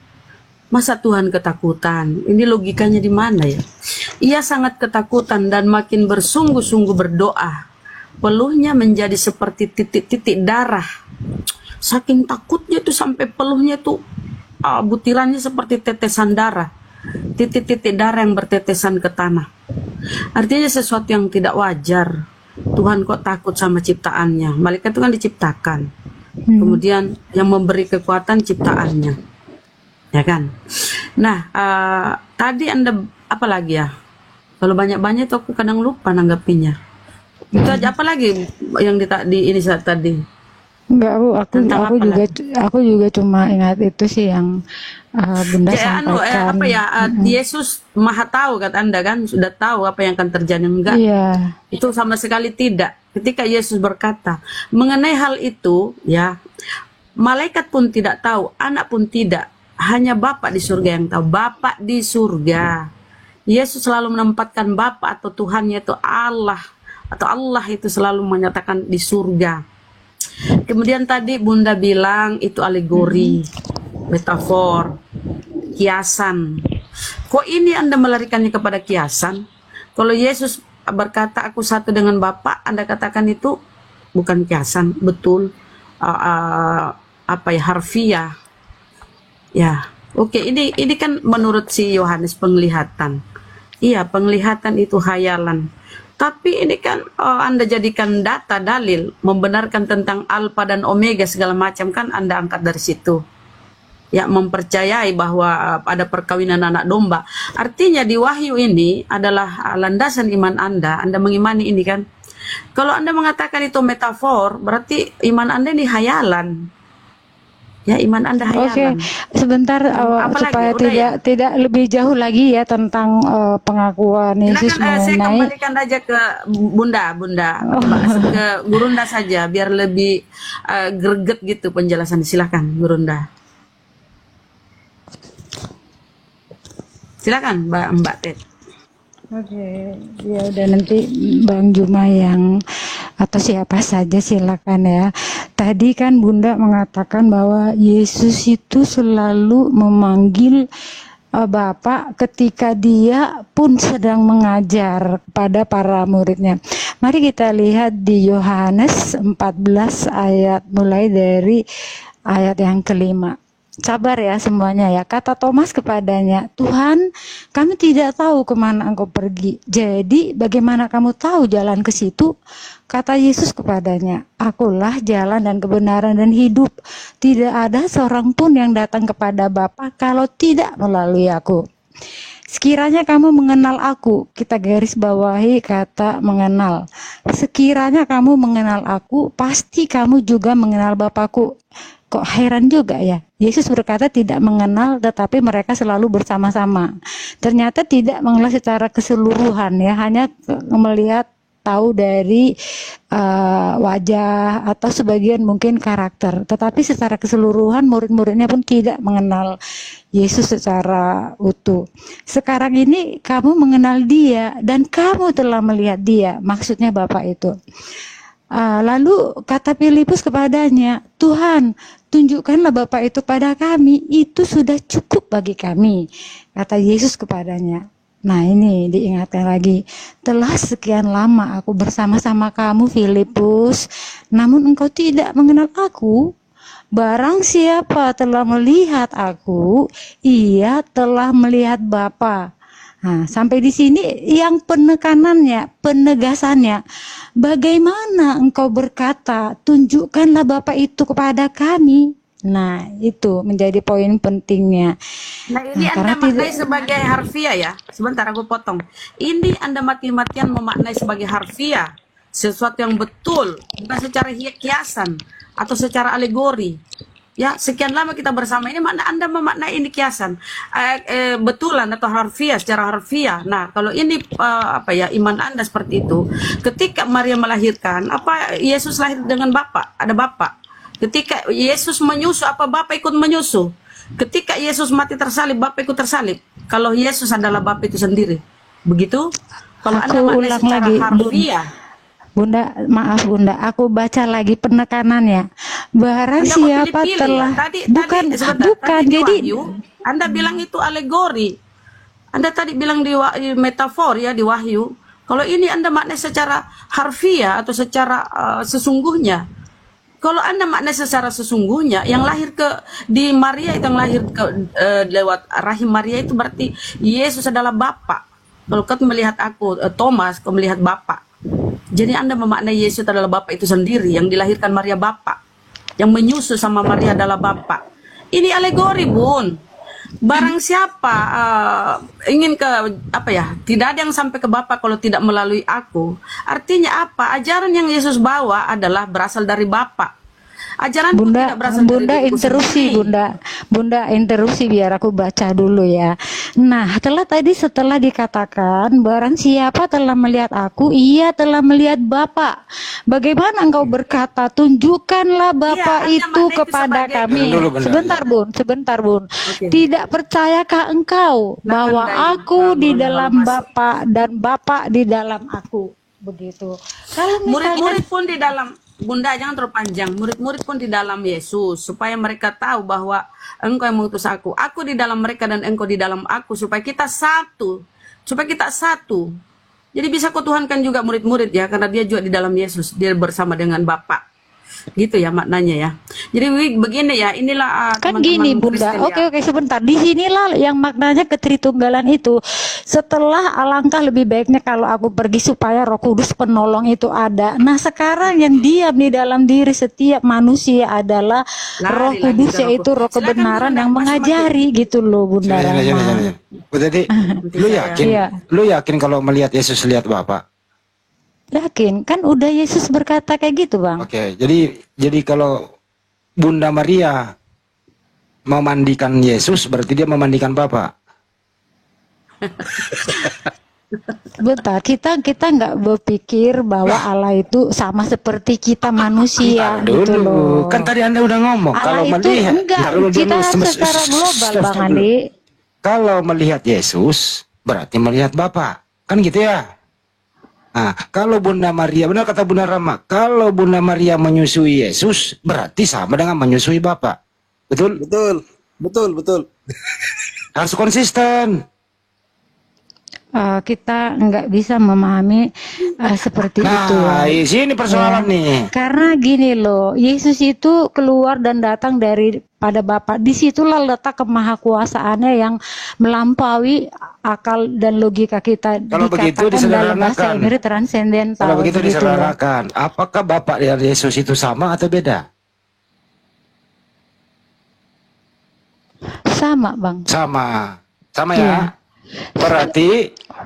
Masa Tuhan ketakutan? Ini logikanya di mana ya? Ia sangat ketakutan dan makin bersungguh-sungguh berdoa. Peluhnya menjadi seperti titik-titik darah. Saking takutnya tuh sampai peluhnya tuh butirannya seperti tetesan darah. Titik-titik darah yang bertetesan ke tanah. Artinya sesuatu yang tidak wajar. Tuhan kok takut sama ciptaannya. Malaikat itu kan diciptakan. Kemudian yang memberi kekuatan ciptaannya. Ya kan? Nah, tadi Anda apa lagi ya? Kalau banyak-banyak itu aku kadang lupa nanggapinya. Itu aja, apa lagi yang di ini saat tadi? Enggak Bu, aku juga cuma ingat itu sih yang Bunda sampaikan. Yesus Maha tahu kata Anda kan, sudah tahu apa yang akan terjadi, enggak? Iya. Itu sama sekali tidak. Ketika Yesus berkata mengenai hal itu, ya, malaikat pun tidak tahu, anak pun tidak, hanya Bapa di surga yang tahu. Bapa di surga. Yesus selalu menempatkan Bapa atau Tuhannya itu Allah, atau Allah itu selalu menyatakan di surga. Kemudian tadi Bunda bilang itu alegori, metafor, kiasan. Kok ini Anda melarikannya kepada kiasan? Kalau Yesus berkata aku satu dengan Bapa, Anda katakan itu bukan kiasan, betul harfiah. Ya, oke, ini kan menurut si Yohanes penglihatan. Iya, penglihatan itu hayalan. Tapi ini kan Anda jadikan data, dalil, membenarkan tentang alfa dan omega segala macam kan Anda angkat dari situ. Ya, mempercayai bahwa ada perkawinan anak domba. Artinya di wahyu ini adalah landasan iman Anda mengimani ini kan. Kalau Anda mengatakan itu metafor, berarti iman Anda ini hayalan. Ya, iman Anda hayalan. Oke, sebentar supaya tidak lebih jauh lagi ya tentang pengakuan Yesus mengenai. Saya kembalikan aja ke Bunda, ke Gurunda saja biar lebih greget gitu penjelasan. Silakan Gurunda. Silakan Mbak Ted. Oke, ya udah nanti Bang Juma yang atau siapa saja silakan ya. Tadi kan Bunda mengatakan bahwa Yesus itu selalu memanggil Bapa ketika dia pun sedang mengajar kepada para muridnya. Mari kita lihat di Yohanes 14 ayat mulai dari ayat yang kelima. Sabar ya semuanya ya. Kata Thomas kepadanya, Tuhan, kami tidak tahu kemana engkau pergi. Jadi bagaimana kamu tahu jalan ke situ? Kata Yesus kepadanya, akulah jalan dan kebenaran dan hidup. Tidak ada seorang pun yang datang kepada Bapa kalau tidak melalui aku. Sekiranya kamu mengenal aku, kita garis bawahi kata mengenal. Sekiranya kamu mengenal aku, pasti kamu juga mengenal Bapakku. Kok heran juga ya, Yesus berkata tidak mengenal tetapi mereka selalu bersama-sama. Ternyata tidak mengenal secara keseluruhan ya, hanya melihat tahu dari wajah atau sebagian mungkin karakter. Tetapi secara keseluruhan murid-muridnya pun tidak mengenal Yesus secara utuh. Sekarang ini kamu mengenal dia dan kamu telah melihat dia, maksudnya Bapa itu. Lalu kata Filipus kepadanya, Tuhan, tunjukkanlah Bapa itu pada kami, itu sudah cukup bagi kami. Kata Yesus kepadanya. Nah ini diingatkan lagi, telah sekian lama aku bersama-sama kamu Filipus, namun engkau tidak mengenal aku. Barang siapa telah melihat aku, ia telah melihat Bapa. Nah, sampai di sini yang penekanannya, penegasannya, bagaimana engkau berkata, tunjukkanlah Bapa itu kepada kami. Nah, itu menjadi poin pentingnya. Nah, ini Nah, Anda karena tidak maknai sebagai harfiah ya. Sebentar aku potong. Ini Anda mati-matian memaknai sebagai harfiah. Sesuatu yang betul, bukan secara kiasan atau secara alegori. Ya, sekian lama kita bersama ini mana Anda memaknai ini kiasan, betulan atau harfiah secara harfiah. Nah, kalau ini apa ya, iman Anda seperti itu. Ketika Maria melahirkan, apa Yesus lahir dengan Bapa? Ada Bapa. Ketika Yesus menyusu, apa Bapa ikut menyusu? Ketika Yesus mati tersalib, Bapa ikut tersalib. Kalau Yesus adalah Bapa itu sendiri. Begitu? Kalau aku Anda maknai ulang secara lagi, harfiah, Bunda, maaf Bunda, aku baca lagi penekanannya. Barang Anda kok siapa pilih-pilih ya? telah Sebentar, bukan tadi di jadi Wahyu, Anda bilang itu alegori. Anda tadi bilang di metafor ya di Wahyu. Kalau ini Anda maknai secara harfiah atau secara sesungguhnya. Kalau Anda maknai secara sesungguhnya, yang lahir di Maria itu yang lahir lewat rahim Maria itu berarti Yesus adalah Bapa. Kalau kau melihat aku, Thomas, kau melihat Bapa. Jadi Anda memaknai Yesus adalah Bapa itu sendiri, yang dilahirkan Maria Bapa, yang menyusu sama Maria adalah Bapa. Ini alegori, Bun. Barang siapa ingin ke apa ya, tidak ada yang sampai ke Bapa kalau tidak melalui aku. Artinya apa? Ajaran yang Yesus bawa adalah berasal dari Bapa. Ajaran Bunda, tidak berasal Bunda dari diriku interupsi, sendiri. Bunda interupsi biar aku baca dulu ya. Nah, setelah dikatakan barang siapa telah melihat aku, ia telah melihat Bapa. Bagaimana engkau berkata, tunjukkanlah Bapa Anda itu maknai kepada sebagai kami. Dulu, Bunda. Sebentar Bun. Oke. Tidak percayakah engkau bahwa aku di dalam Bapa dan Bapa di dalam aku? Begitu. Kalau misalnya Murid-murid pun di dalam, Bunda jangan terlalu panjang. Murid-murid pun di dalam Yesus, supaya mereka tahu bahwa engkau yang mengutus aku di dalam mereka dan engkau di dalam aku, supaya kita satu. Jadi bisa kau tuhankan juga murid-murid ya, karena dia juga di dalam Yesus, dia bersama dengan Bapa. Gitu ya maknanya ya. Jadi begini ya, inilah kan teman-teman gini Bunda, Kristen ya. oke sebentar, disinilah yang maknanya ketritunggalan itu. Setelah alangkah lebih baiknya kalau aku pergi supaya Roh Kudus penolong itu ada. Nah sekarang yang diam di dalam diri setiap manusia adalah Roh Lari lagi Kudus, ke Roh yaitu Roh Kudus. Silakan, kebenaran Bunda, yang masuk-masuk. mengajari gitu loh Bunda Rama. Jadi lu yakin? Iya. Lu yakin kalau melihat Yesus lihat Bapa? Yakin, kan udah Yesus berkata kayak gitu Bang. Oke, jadi kalau Bunda Maria memandikan Yesus berarti dia memandikan Bapa. Bentar, kita nggak berpikir bahwa Allah itu sama seperti kita manusia Bentar gitu dulu, loh. kan tadi Anda udah ngomong kalau Allah itu melihat enggak, Bentar dulu, kita dulu. secara global Stop Bang dulu. Andi. Kalau melihat Yesus berarti melihat Bapa, kan gitu ya. Nah, kalau Bunda Maria, benar kata Bunda Rama, kalau Bunda Maria menyusui Yesus berarti sama dengan menyusui Bapa. Betul? Betul. Harus konsisten. Kita nggak bisa memahami seperti itu ya. Nah, di sini persoalan Ya. nih. Karena gini loh, Yesus itu keluar dan datang pada Bapa. Disitulah letak kemahakuasaannya yang melampaui akal dan logika kita. Kalau begitu Dikatakan dalam bahasa disederhanakan. Inggris transcendental. Kalau begitu begitu loh. disederhanakan, apakah Bapak dan Yesus itu sama atau beda? Sama Bang. Sama Iya. ya.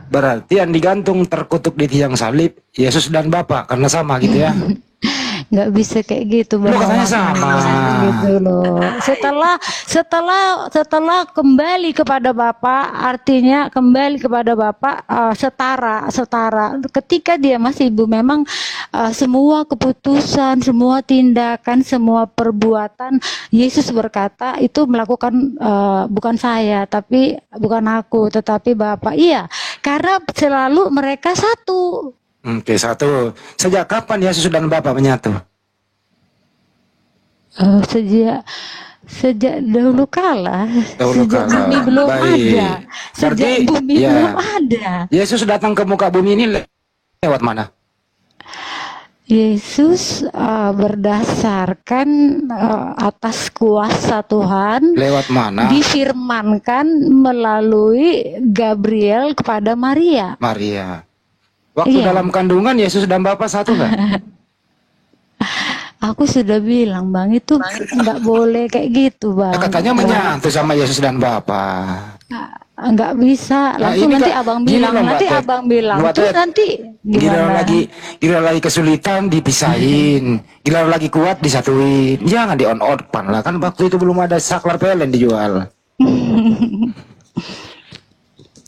Berarti yang digantung terkutuk di tiang salib Yesus dan Bapa karena sama gitu ya. Nggak bisa kayak gitu Bang. Lu katanya sama. Gitu loh. Setelah kembali kepada Bapa, artinya kembali kepada Bapa setara. Ketika dia masih ibu, memang semua keputusan, semua tindakan, semua perbuatan Yesus berkata itu melakukan bukan saya, tapi bukan aku, tetapi Bapa. Iya, karena selalu mereka satu. Oke, satu. Sejak kapan Yesus dan Bapa menyatu? Sejak dahulu kala, sejak kala. bumi belum Baik. ada, sejak Berarti, bumi ya, belum ada. Yesus datang ke muka bumi ini lewat mana? Yesus berdasarkan atas kuasa Tuhan Lewat mana? difirmankan melalui Gabriel kepada Maria. Maria. Waktu Iya. dalam kandungan Yesus dan Bapa satu kan? Aku sudah bilang bang itu nggak boleh kayak gitu bang. Katanya menyatu sama Yesus dan Bapa. Nggak bisa langsung ini nanti kan- abang gini bilang loh, Mbak nanti Ted. abang bilang Mbak terus Ted, nanti gimana? Giliran lagi kesulitan dipisahin, giliran lagi kuat disatuin. Jangan di on pan lah, kan waktu itu belum ada saklar PLN dijual.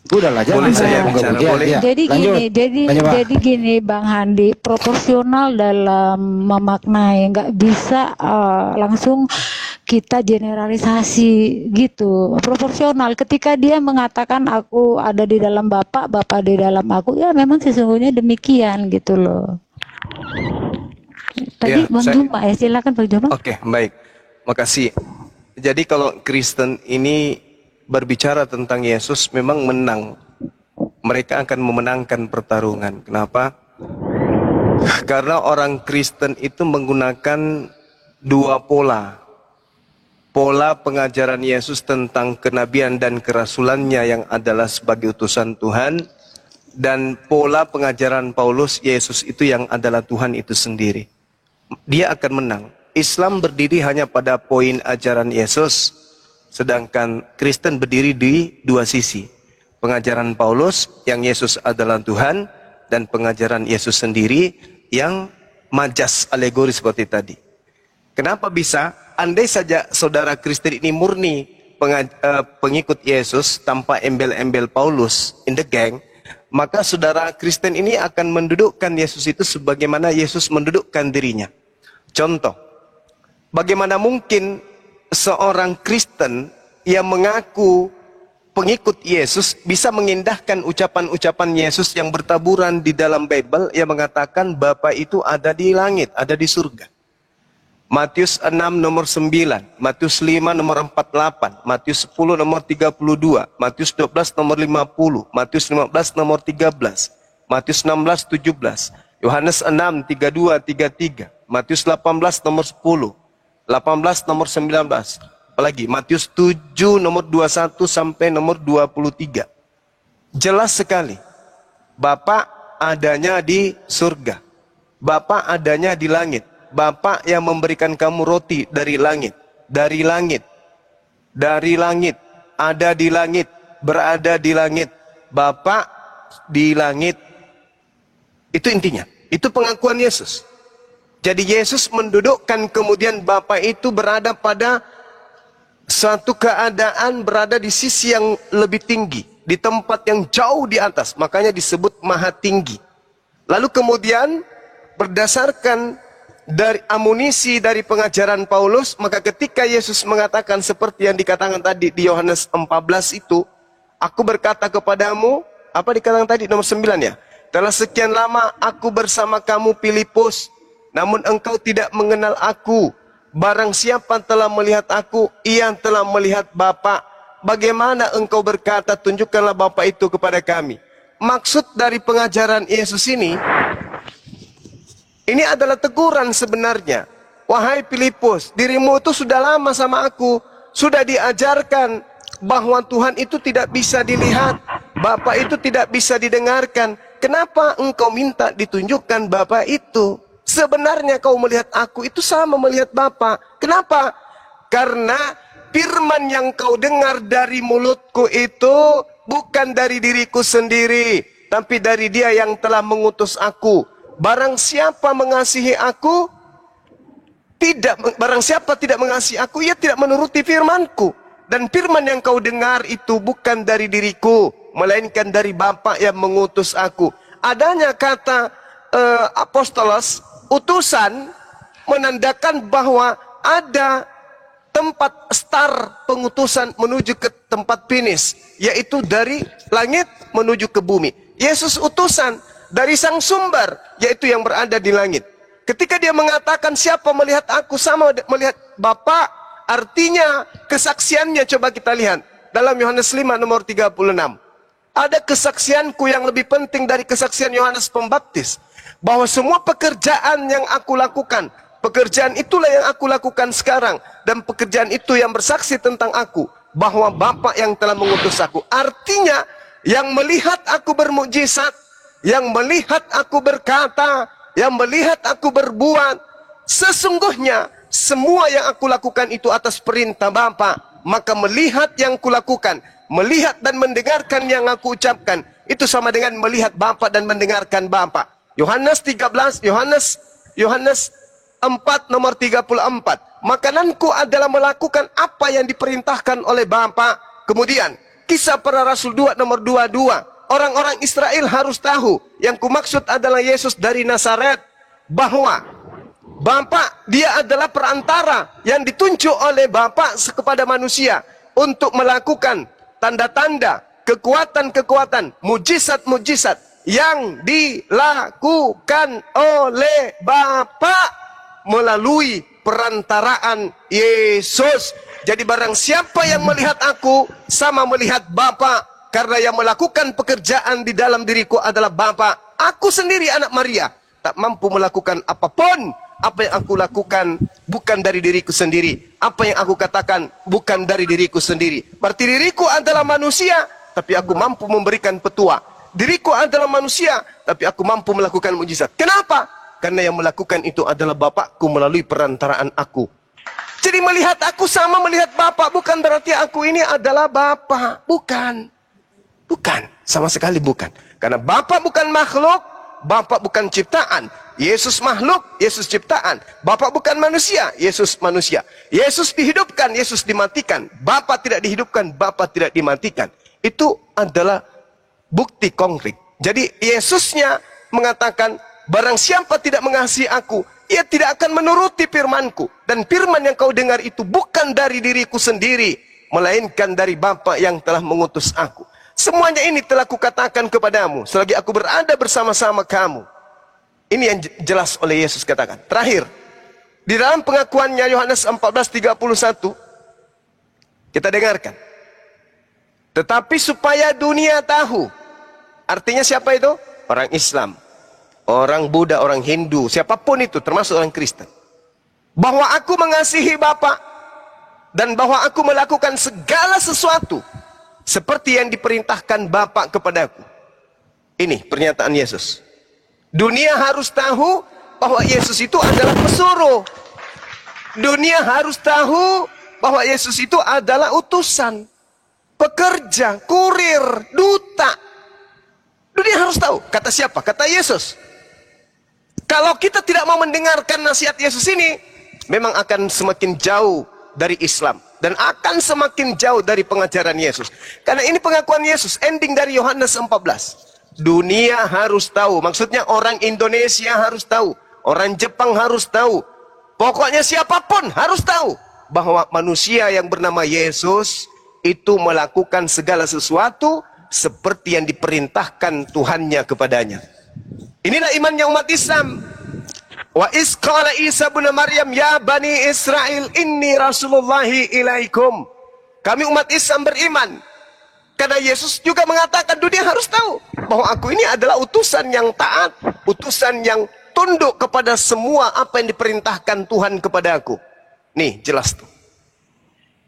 Udahlah, jangan Boleh saya bicara, boleh? Jadi lanjut. gini, Lanjut, Pak. jadi gini Bang Handi, proporsional dalam memaknai, nggak bisa langsung kita generalisasi gitu. Proporsional. Ketika dia mengatakan aku ada di dalam Bapak, Bapak di dalam aku, ya memang sesungguhnya demikian gitu loh. Tadi Ya, Bang saya- Juma ya, silakan Bang Juma. Oke, baik. Makasih. Jadi kalau Kristen ini berbicara tentang Yesus memang menang. Mereka akan memenangkan pertarungan. Kenapa? Karena orang Kristen itu menggunakan dua pola. Pola pengajaran Yesus tentang kenabian dan kerasulannya yang adalah sebagai utusan Tuhan. Dan pola pengajaran Paulus, Yesus itu yang adalah Tuhan itu sendiri. Dia akan menang. Islam berdiri hanya pada poin ajaran Yesus, sedangkan Kristen berdiri di dua sisi. Pengajaran Paulus yang Yesus adalah Tuhan, dan pengajaran Yesus sendiri yang majas alegori seperti tadi. Kenapa bisa? Andai saja saudara Kristen ini murni pengikut Yesus tanpa embel-embel Paulus in the gang, maka saudara Kristen ini akan mendudukkan Yesus itu sebagaimana Yesus mendudukkan dirinya. Contoh, bagaimana mungkin seorang Kristen yang mengaku pengikut Yesus bisa mengindahkan ucapan-ucapan Yesus yang bertaburan di dalam Bible yang mengatakan Bapa itu ada di langit, ada di surga. Matius 6 nomor 9, Matius 5 nomor 48, Matius 10 nomor 32, Matius 12 nomor 50, Matius 15 nomor 13, Matius 16 17, Yohanes 6 32 33, Matius 18 nomor 10, 18 nomor 19, apalagi Matius 7 nomor 21 sampai nomor 23. Jelas sekali, Bapa adanya di surga, Bapa adanya di langit. Bapa yang memberikan kamu roti dari langit, dari langit, dari langit, ada di langit, berada di langit, Bapa di langit. Itu intinya, itu pengakuan Yesus. Jadi Yesus mendudukkan kemudian Bapa itu berada pada suatu keadaan berada di sisi yang lebih tinggi, di tempat yang jauh di atas, makanya disebut maha tinggi. Lalu kemudian berdasarkan dari amunisi dari pengajaran Paulus, maka ketika Yesus mengatakan seperti yang dikatakan tadi di Yohanes 14 itu, aku berkata kepadamu, apa dikatakan tadi nomor 9 ya? Telah sekian lama aku bersama kamu Filipus, namun engkau tidak mengenal aku. Barang siapa telah melihat aku, ia telah melihat Bapa. Bagaimana engkau berkata, tunjukkanlah Bapa itu kepada kami? Maksud dari pengajaran Yesus ini adalah teguran sebenarnya. Wahai Filipus, dirimu itu sudah lama sama aku. Sudah diajarkan bahwa Tuhan itu tidak bisa dilihat. Bapa itu tidak bisa didengarkan. Kenapa engkau minta ditunjukkan Bapa itu? Sebenarnya kau melihat aku itu sama melihat Bapa. Kenapa? Karena firman yang kau dengar dari mulutku itu bukan dari diriku sendiri, tapi dari Dia yang telah mengutus aku. Barang siapa mengasihi aku, barang siapa tidak mengasihi aku, ia tidak menuruti firmanku. Dan firman yang kau dengar itu bukan dari diriku, melainkan dari Bapa yang mengutus aku. Adanya kata apostolos, utusan, menandakan bahwa ada tempat start pengutusan menuju ke tempat finish, yaitu dari langit menuju ke bumi. Yesus utusan dari sang sumber, yaitu yang berada di langit. Ketika dia mengatakan siapa melihat aku sama melihat Bapa, artinya kesaksiannya coba kita lihat dalam Yohanes 5 nomor 36. Ada kesaksianku yang lebih penting dari kesaksian Yohanes Pembaptis, bahwa semua pekerjaan yang aku lakukan, pekerjaan itulah yang aku lakukan sekarang, dan pekerjaan itu yang bersaksi tentang aku, bahwa Bapa yang telah mengutus aku. Artinya yang melihat aku bermukjizat, yang melihat aku berkata, yang melihat aku berbuat, Sesungguhnya semua yang aku lakukan itu atas perintah Bapa. Maka melihat yang kulakukan, melihat dan mendengarkan yang aku ucapkan, itu sama dengan melihat Bapa dan mendengarkan Bapa. Yohanes 13, Yohanes 4 nomor 34. Makananku adalah melakukan apa yang diperintahkan oleh Bapa. Kemudian Kisah Para Rasul 2 nomor 22. Orang-orang Israel harus tahu yang kumaksud adalah Yesus dari Nazaret, bahwa Bapa dia adalah perantara yang ditunjuk oleh Bapa kepada manusia untuk melakukan tanda-tanda, kekuatan-kekuatan, mujizat-mujizat yang dilakukan oleh Bapa melalui perantaraan Yesus. Jadi barang siapa yang melihat aku sama melihat Bapa, karena yang melakukan pekerjaan di dalam diriku adalah Bapa. Aku sendiri anak Maria tak mampu melakukan apapun. Apa yang aku lakukan bukan dari diriku sendiri. Apa yang aku katakan bukan dari diriku sendiri. Berarti diriku adalah manusia, tapi aku mampu memberikan petua. Diriku adalah manusia, tapi aku mampu melakukan mujizat. Kenapa? Karena yang melakukan itu adalah Bapakku melalui perantaraan aku. Jadi melihat aku sama melihat Bapak, bukan berarti aku ini adalah Bapak. Bukan. Bukan. Sama sekali bukan. Karena Bapak bukan makhluk, Bapak bukan ciptaan. Yesus makhluk, Yesus ciptaan. Bapak bukan manusia, Yesus manusia. Yesus dihidupkan, Yesus dimatikan. Bapa tidak dihidupkan, Bapa tidak dimatikan. Itu adalah bukti konkret. Jadi Yesusnya mengatakan, barang siapa tidak mengasihi aku, ia tidak akan menuruti firmanku. Dan firman yang kau dengar itu bukan dari diriku sendiri, melainkan dari Bapa yang telah mengutus aku. Semuanya ini telah kukatakan kepadamu selagi aku berada bersama-sama kamu. Ini yang jelas oleh Yesus katakan. Terakhir, di dalam pengakuannya Yohanes 14:31, kita dengarkan. Tetapi supaya dunia tahu. Artinya siapa itu? Orang Islam, orang Buddha, orang Hindu, siapapun itu, termasuk orang Kristen. Bahwa aku mengasihi Bapa dan bahwa aku melakukan segala sesuatu seperti yang diperintahkan Bapa kepadaku. Ini pernyataan Yesus. Dunia harus tahu bahwa Yesus itu adalah pesuruh. Dunia harus tahu bahwa Yesus itu adalah utusan, pekerja, kurir, duta. Dunia harus tahu. Kata siapa? Kata Yesus. Kalau kita tidak mau mendengarkan nasihat Yesus ini, memang akan semakin jauh dari Islam dan akan semakin jauh dari pengajaran Yesus. Karena ini pengakuan Yesus, ending dari Yohanes 14. Dunia harus tahu, maksudnya orang Indonesia harus tahu, orang Jepang harus tahu, pokoknya siapapun harus tahu bahwa manusia yang bernama Yesus itu melakukan segala sesuatu seperti yang diperintahkan Tuhannya kepadanya. Inilah imannya umat Islam. Wa iz qala Isa bin Maryam ya bani Israel inni rasulullahi ilaikum. Kami umat Islam beriman karena Yesus juga mengatakan dunia harus tahu bahwa aku ini adalah utusan yang taat, utusan yang tunduk kepada semua apa yang diperintahkan Tuhan kepada aku. Nih, jelas tuh.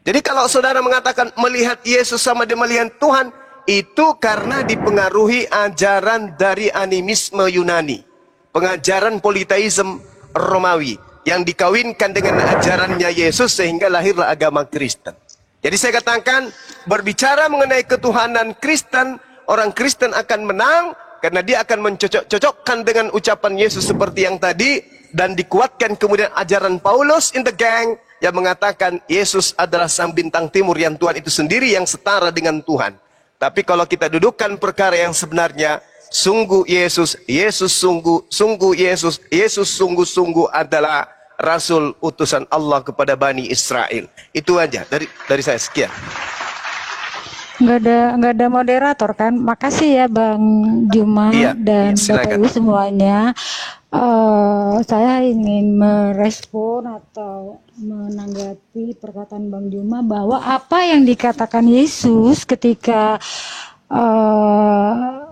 Jadi kalau saudara mengatakan melihat Yesus sama dengan melihat Tuhan, itu karena dipengaruhi ajaran dari animisme Yunani, pengajaran politeisme Romawi yang dikawinkan dengan ajarannya Yesus sehingga lahirlah agama Kristen. Jadi saya katakan, berbicara mengenai ketuhanan Kristen, orang Kristen akan menang karena dia akan mencocok-cocokkan dengan ucapan Yesus seperti yang tadi, dan dikuatkan kemudian ajaran Paulus in the gang yang mengatakan Yesus adalah sang bintang timur, yang Tuhan itu sendiri yang setara dengan Tuhan. Tapi kalau kita dudukkan perkara yang sebenarnya, sungguh Yesus, Yesus sungguh Yesus, Yesus sungguh-sungguh adalah Rasul utusan Allah kepada Bani Israel. Itu aja dari saya, sekian. Nggak ada moderator kan? Makasih ya Bang Juma dan Bapak Ibu semuanya. Saya ingin merespon atau menanggapi perkataan Bang Juma bahwa apa yang dikatakan Yesus ketika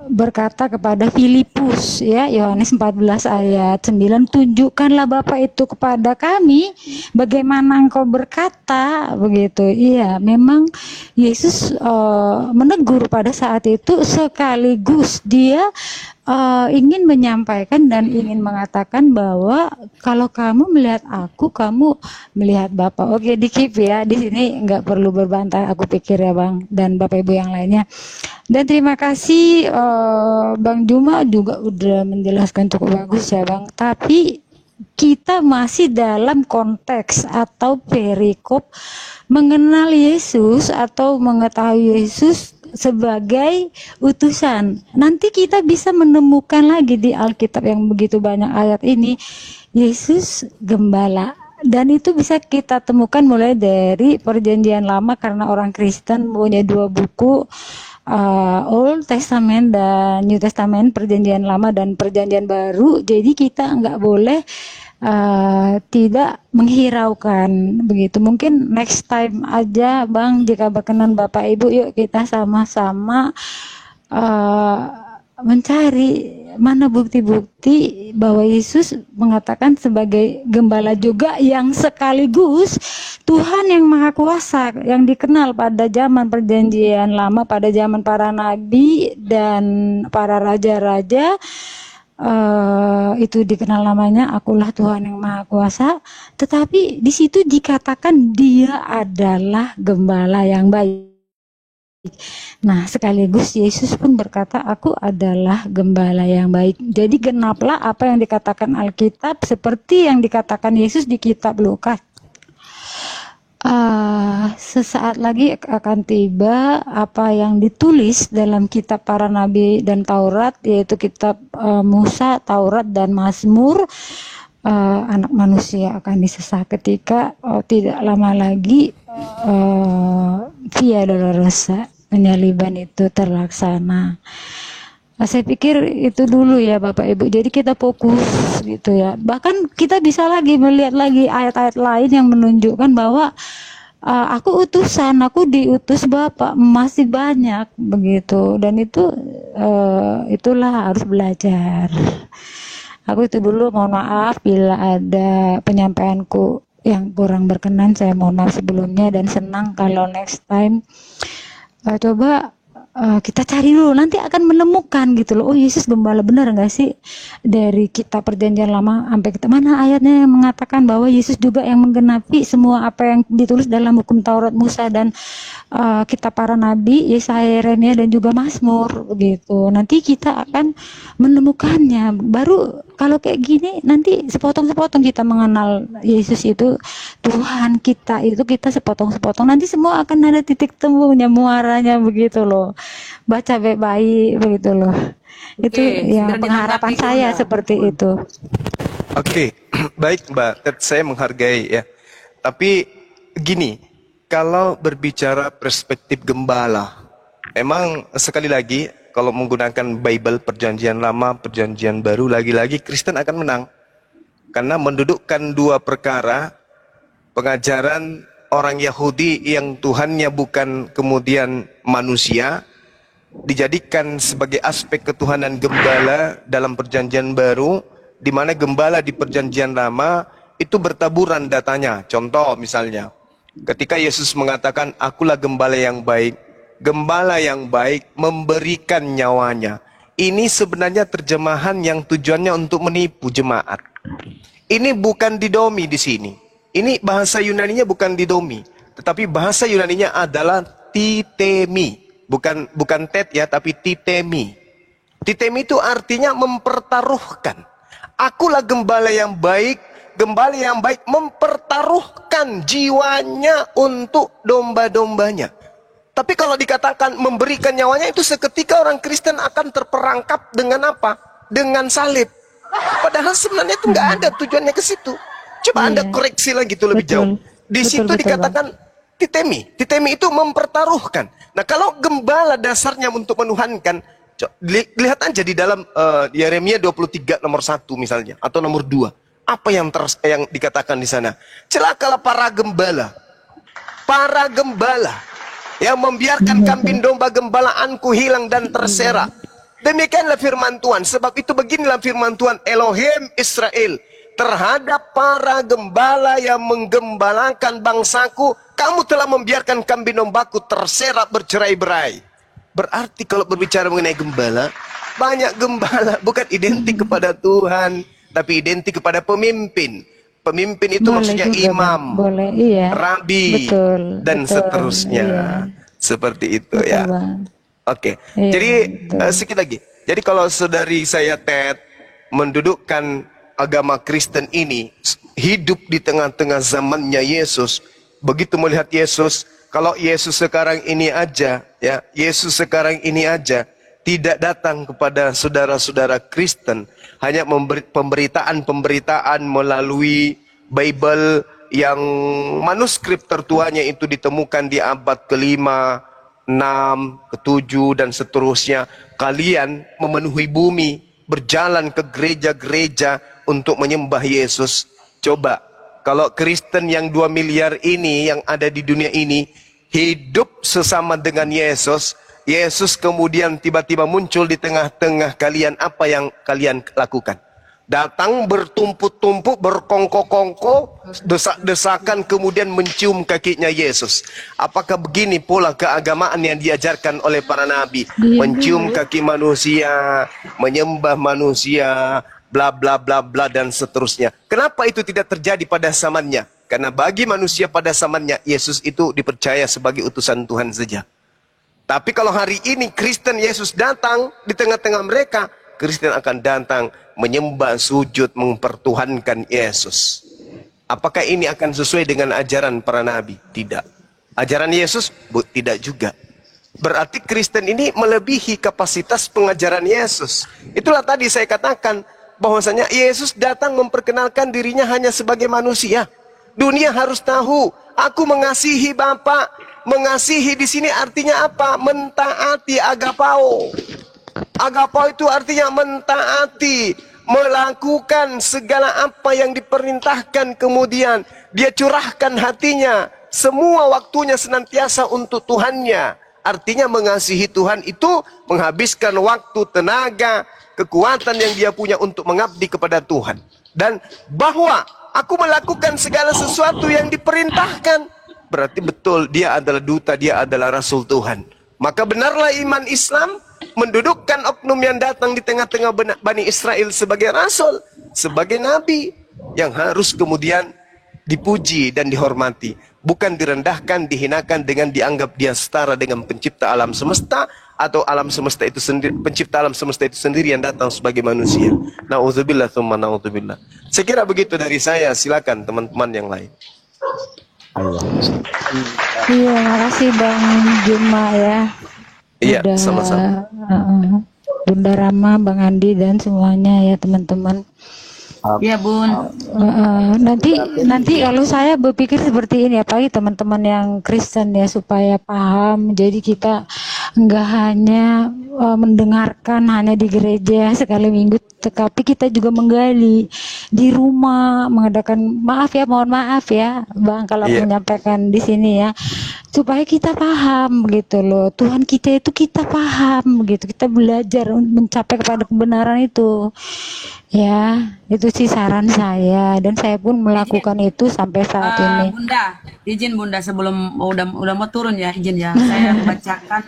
berkata kepada Filipus, ya, Yohanes 14 ayat 9, tunjukkanlah Bapa itu kepada kami, bagaimana engkau berkata, begitu. Iya, memang Yesus menegur pada saat itu, sekaligus dia ingin menyampaikan dan ingin mengatakan bahwa kalau kamu melihat aku, kamu melihat Bapa. Oke, di keep ya, di sini nggak perlu berbantah, aku pikir ya Bang, dan Bapak Ibu yang lainnya. Dan terima kasih Bang Juma juga udah menjelaskan cukup bagus ya Bang. Tapi kita masih dalam konteks atau perikop mengenal Yesus atau mengetahui Yesus sebagai utusan. Nanti kita bisa menemukan lagi di Alkitab yang begitu banyak ayat ini, Yesus gembala. Dan itu bisa kita temukan mulai dari Perjanjian Lama, karena orang Kristen punya dua buku, Old Testament dan New Testament, Perjanjian Lama dan Perjanjian Baru. Jadi kita nggak boleh tidak menghiraukan begitu. Mungkin next time aja Bang, jika berkenan Bapak Ibu, yuk kita sama-sama mencari mana bukti-bukti bahwa Yesus mengatakan sebagai gembala juga, yang sekaligus Tuhan yang Maha Kuasa, yang dikenal pada zaman Perjanjian Lama, pada zaman para nabi dan para raja-raja. Itu dikenal namanya, akulah Tuhan yang Maha Kuasa. Tetapi di situ dikatakan dia adalah gembala yang baik. Nah, sekaligus Yesus pun berkata, aku adalah gembala yang baik. Jadi genaplah apa yang dikatakan Alkitab seperti yang dikatakan Yesus di kitab Lukas. Sesaat lagi akan tiba apa yang ditulis dalam kitab para nabi dan Taurat, yaitu kitab Musa, Taurat dan Mazmur. Anak manusia akan disesah ketika tidak lama lagi Via Dolorosa, penyaliban itu terlaksana. Saya pikir itu dulu ya Bapak Ibu. Jadi kita fokus gitu ya. Bahkan kita bisa lagi melihat lagi ayat-ayat lain yang menunjukkan bahwa aku utusan, aku diutus Bapak, masih banyak begitu. Dan itu itulah harus belajar. Aku itu dulu, mohon maaf bila ada penyampaianku yang kurang berkenan, saya mohon maaf sebelumnya, dan senang kalau next time coba kita cari dulu, nanti akan menemukan gitu loh. Oh, Yesus gembala, benar nggak sih dari kitab Perjanjian Lama sampai kita mana ayatnya yang mengatakan bahwa Yesus juga yang menggenapi semua apa yang ditulis dalam hukum Taurat, Musa dan kitab para nabi, Yesaya, Yeremia dan juga Mazmur begitu. Nanti kita akan menemukannya. Baru kalau kayak gini nanti sepotong-sepotong kita mengenal Yesus itu Tuhan kita, itu kita sepotong-sepotong. Nanti semua akan ada titik temunya, muaranya begitu loh. Baca baik-baik begitu loh. Itu yang pengharapan saya seperti itu. Oke, baik Mbak, saya menghargai ya. Tapi gini, kalau berbicara perspektif gembala, emang sekali lagi kalau menggunakan Bible Perjanjian Lama, Perjanjian Baru, lagi-lagi Kristen akan menang. Karena mendudukkan dua perkara, pengajaran orang Yahudi yang Tuhannya bukan kemudian manusia, dijadikan sebagai aspek ketuhanan gembala dalam Perjanjian Baru, di mana gembala di Perjanjian Lama itu bertaburan datanya. Contoh misalnya, ketika Yesus mengatakan, akulah gembala yang baik memberikan nyawanya. Ini sebenarnya terjemahan yang tujuannya untuk menipu jemaat. Ini bukan didomi di sini. Ini bahasa Yunaninya bukan didomi, tetapi bahasa Yunaninya adalah titemi. Bukan tet ya, tapi titemi. Titemi itu artinya mempertaruhkan. Akulah gembala yang baik mempertaruhkan jiwanya untuk domba-dombanya. Tapi kalau dikatakan memberikan nyawanya, itu seketika orang Kristen akan terperangkap dengan apa? Dengan salib. Padahal sebenarnya itu nggak ada tujuannya ke situ. Coba Anda koreksi lagi itu lebih jauh. Di situ dikatakan titemi. Titemi itu mempertaruhkan. Nah, kalau gembala dasarnya untuk menuhankan, lihat aja di dalam Yeremia 23 nomor 1 misalnya, atau nomor 2. Apa yang dikatakan di sana? Celakalah para gembala yang membiarkan kambing domba gembalaanku hilang dan terserak. Demikianlah firman Tuhan. Sebab itu beginilah firman Tuhan Elohim Israel terhadap para gembala yang menggembalakan bangsaku. Kamu telah membiarkan kambing dombaku terserak bercerai-berai. Berarti kalau berbicara mengenai gembala, banyak gembala bukan identik kepada Tuhan, tapi identik kepada pemimpin. Pemimpin itu Boleh maksudnya juga, Bang. imam, Boleh, iya. rabi, Betul, dan betul, seterusnya. iya. Seperti itu Betul, ya. Bang. Oke. Iya, Jadi betul. sedikit lagi. Jadi kalau saudari saya Ted mendudukkan agama Kristen ini hidup di tengah-tengah zamannya Yesus, begitu melihat Yesus, kalau Yesus sekarang ini aja, ya, Yesus sekarang ini aja tidak datang kepada saudara-saudara Kristen, hanya memberi pemberitaan melalui Bible yang manuskrip tertuanya itu ditemukan di abad ke-5, 6, ke-7 dan seterusnya. Kalian memenuhi bumi, berjalan ke gereja-gereja untuk menyembah Yesus. Coba, kalau Kristen yang 2 miliar ini yang ada di dunia ini hidup sesama dengan Yesus, Yesus kemudian tiba-tiba muncul di tengah-tengah kalian, apa yang kalian lakukan? Datang bertumpuk-tumpuk, berkongko-kongko, desak-desakan, kemudian mencium kakinya Yesus. Apakah begini pola keagamaan yang diajarkan oleh para nabi? Mencium kaki manusia, menyembah manusia, bla bla bla bla dan seterusnya. Kenapa itu tidak terjadi pada zamannya? Karena bagi manusia pada zamannya, Yesus itu dipercaya sebagai utusan Tuhan saja. Tapi kalau hari ini Kristen Yesus datang di tengah-tengah mereka, Kristen akan datang menyembah, sujud, mempertuhankan Yesus. Apakah ini akan sesuai dengan ajaran para nabi? Tidak. Ajaran Yesus? Tidak juga. Berarti Kristen ini melebihi kapasitas pengajaran Yesus. Itulah tadi saya katakan bahwasanya Yesus datang memperkenalkan dirinya hanya sebagai manusia. Dunia harus tahu, aku mengasihi Bapa. Mengasihi di sini artinya apa? Mentaati, agapao. Agapao itu artinya mentaati, melakukan segala apa yang diperintahkan, kemudian dia curahkan hatinya, semua waktunya senantiasa untuk Tuhannya. Artinya mengasihi Tuhan itu menghabiskan waktu, tenaga, kekuatan yang dia punya untuk mengabdi kepada Tuhan. Dan bahwa aku melakukan segala sesuatu yang diperintahkan, berarti betul dia adalah duta, dia adalah rasul Tuhan. Maka benarlah iman Islam mendudukkan oknum yang datang di tengah-tengah Bani Israel sebagai rasul, sebagai nabi yang harus kemudian dipuji dan dihormati, bukan direndahkan, dihinakan dengan dianggap dia setara dengan pencipta alam semesta, atau alam semesta itu sendiri, pencipta alam semesta itu sendiri yang datang sebagai manusia. Nauzubillah tsumma nauzubillah. Saya kira begitu dari saya. Silakan teman-teman yang lain. Iya, makasih Bang Juma ya. Iya, Udah, sama-sama. Bunda Rama, Bang Andi dan semuanya ya teman-teman. Ya Bun. Nanti kalau saya berpikir seperti ini, apalagi teman-teman yang Kristen ya, supaya paham. Jadi kita nggak hanya mendengarkan hanya di gereja sekali minggu, tetapi kita juga menggali di rumah, mengadakan mohon maaf ya Bang kalau Iya. menyampaikan di sini ya, supaya kita paham gitu loh. Tuhan kita itu kita paham gitu, kita belajar untuk mencapai kepada kebenaran itu. Ya, itu sih saran saya, dan saya pun melakukan itu sampai saat ini. Bunda, izin Bunda sebelum udah mau turun ya, izin ya. Saya bacakan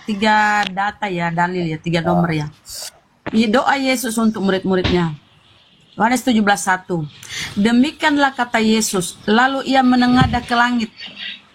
tiga data ya, dalil ya, 3 nomor ya. Doa Yesus untuk murid-muridnya. Yohanes 17:1. Demikianlah kata Yesus, lalu ia menengadah ke langit.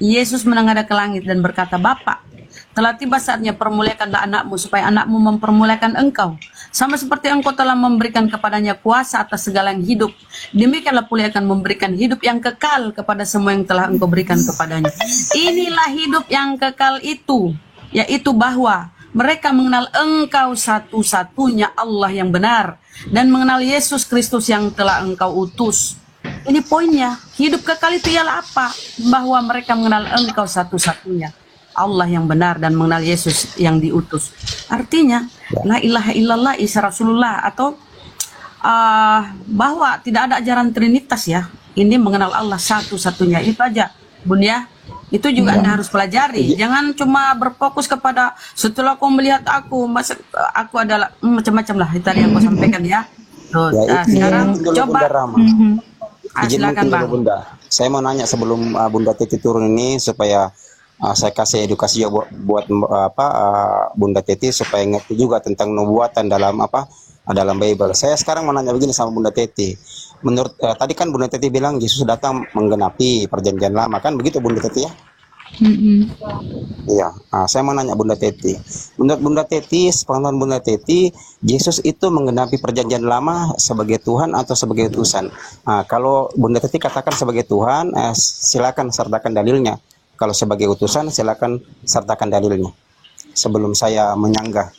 Yesus menengadah ke langit dan berkata, Bapa, telah tiba saatnya permuliakanlah anakmu supaya anakmu mempermuliakan engkau. Sama seperti engkau telah memberikan kepadanya kuasa atas segala yang hidup, demikianlah pula akan memberikan hidup yang kekal kepada semua yang telah engkau berikan kepadanya. Inilah hidup yang kekal itu, yaitu bahwa mereka mengenal engkau satu-satunya Allah yang benar, dan mengenal Yesus Kristus yang telah engkau utus. Ini poinnya, hidup kekal itu ialah apa? Bahwa mereka mengenal engkau satu-satunya Allah yang benar dan mengenal Yesus yang diutus. Artinya la ilaha illallah Isa Rasulullah, atau bahwa tidak ada ajaran Trinitas ya. Ini mengenal Allah satu-satunya, itu aja Bun ya. Itu juga Anda harus pelajari. Jangan cuma berfokus kepada setelah kau melihat aku, masa aku adalah macam-macam lah. Itu tadi yang kau sampaikan ya. Tuh, Ya, sekarang izin dulu coba. Bunda Rama. Izin Silakan mungkin Bang. dulu Bunda. Saya mau nanya sebelum Bunda Teti turun ini supaya saya kasih edukasi juga buat Bunda Teti supaya ngerti juga tentang nubuatan dalam dalam Bible. Saya sekarang mau nanya begini sama Bunda Teti. Menurut tadi kan Bunda Teti bilang Yesus datang menggenapi perjanjian lama, kan begitu Bunda Teti ya? Iya. Saya mau nanya Bunda Teti. Menurut Bunda Teti, sepengetahuan Bunda Teti, Yesus itu menggenapi perjanjian lama sebagai Tuhan atau sebagai utusan? Kalau Bunda Teti katakan sebagai Tuhan, silakan sertakan dalilnya. Kalau sebagai utusan, silakan sertakan dalilnya. Sebelum saya menyanggah.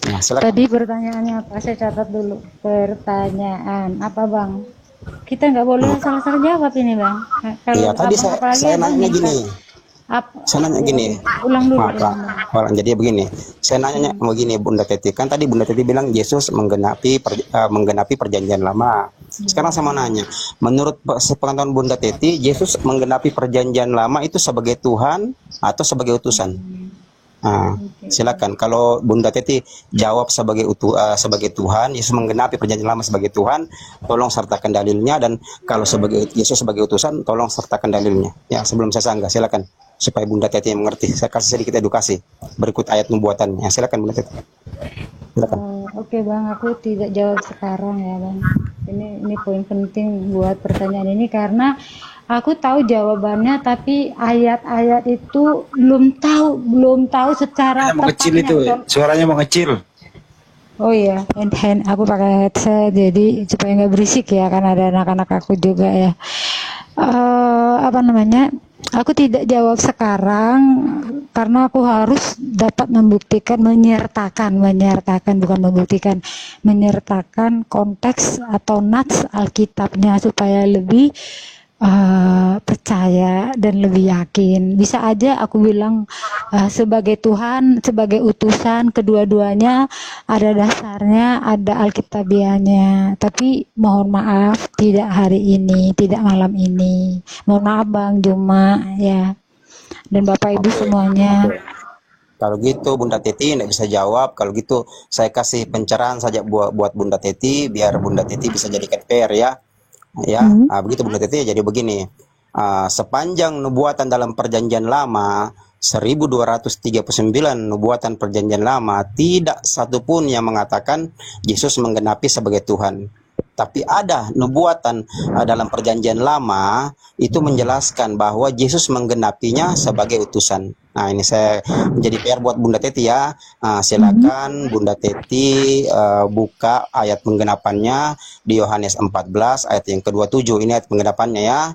Nah, silakan. Tadi pertanyaannya apa? Saya catat dulu. Pertanyaan apa Bang? Kita nggak boleh salah-salah jawab ini Bang. Kalau Iya, tadi apalagi saya Abang nanya bisa. gini. Saya nanya gini. Ulang dulu. Jadi begini. Saya nanya begini Bunda Teti. Kan tadi Bunda Teti bilang Yesus menggenapi perjanjian lama. Sekarang saya mau nanya, menurut sepengetahuan Bunda Teti, Yesus menggenapi perjanjian lama itu sebagai Tuhan atau sebagai utusan? Silakan. Kalau Bunda Teti jawab sebagai Tuhan, Yesus menggenapi perjanjian lama sebagai Tuhan, tolong sertakan dalilnya. Dan kalau Yesus sebagai utusan, tolong sertakan dalilnya. Ya, sebelum saya sanggah, silakan supaya Bunda Teti mengerti. Saya kasih sedikit edukasi berikut ayat nubuatannya. Silakan Bunda Teti. Silakan. Oke Bang, aku tidak jawab sekarang ya Bang. Ini poin penting buat pertanyaan ini karena aku tahu jawabannya, tapi ayat-ayat itu belum tahu secara Suaranya mau kecil itu, suaranya mau kecil. Oh iya, aku pakai headset jadi supaya nggak berisik ya, kan ada anak-anak aku juga ya. Aku tidak jawab sekarang karena aku harus dapat membuktikan, menyertakan bukan membuktikan, menyertakan konteks atau nats Alkitabnya supaya lebih percaya dan lebih yakin. Bisa aja aku bilang sebagai Tuhan, sebagai utusan, kedua-duanya ada dasarnya, ada Alkitabiahnya. Tapi mohon maaf tidak hari ini, tidak malam ini. Mohon maaf Bang Juma ya, dan Bapak Ibu semuanya. Kalau gitu Bunda Teti tidak bisa jawab. Kalau gitu saya kasih pencerahan saja buat Bunda Teti biar Bunda Teti bisa jadikan PR ya. Begitu Bunda Teti. Jadi begini, sepanjang nubuatan dalam perjanjian lama 1239 nubuatan perjanjian lama, tidak satupun yang mengatakan Yesus menggenapi sebagai Tuhan. Tapi ada nubuatan dalam perjanjian lama itu menjelaskan bahwa Yesus menggenapinya sebagai utusan. Nah, ini saya menjadi PR buat Bunda Teti ya. Silakan Bunda Teti buka ayat penggenapannya di Yohanes 14 ayat yang ke-27. Ini ayat penggenapannya ya.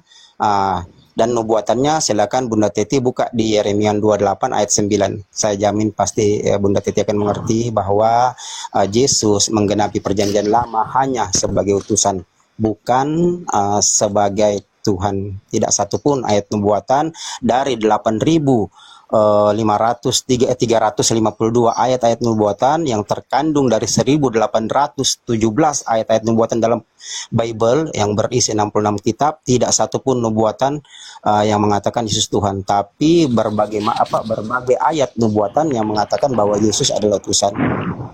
Dan nubuatannya silakan Bunda Teti buka di Yeremia 28 ayat 9. Saya jamin pasti Bunda Teti akan mengerti bahwa Yesus menggenapi perjanjian lama hanya sebagai utusan, bukan sebagai Tuhan. Tidak satupun ayat nubuatan dari 352 ayat-ayat nubuatan yang terkandung dari 1817 ayat-ayat nubuatan dalam Bible yang berisi 66 kitab, tidak satupun nubuatan yang mengatakan Yesus Tuhan, tapi berbagai ayat nubuatan yang mengatakan bahwa Yesus adalah utusan.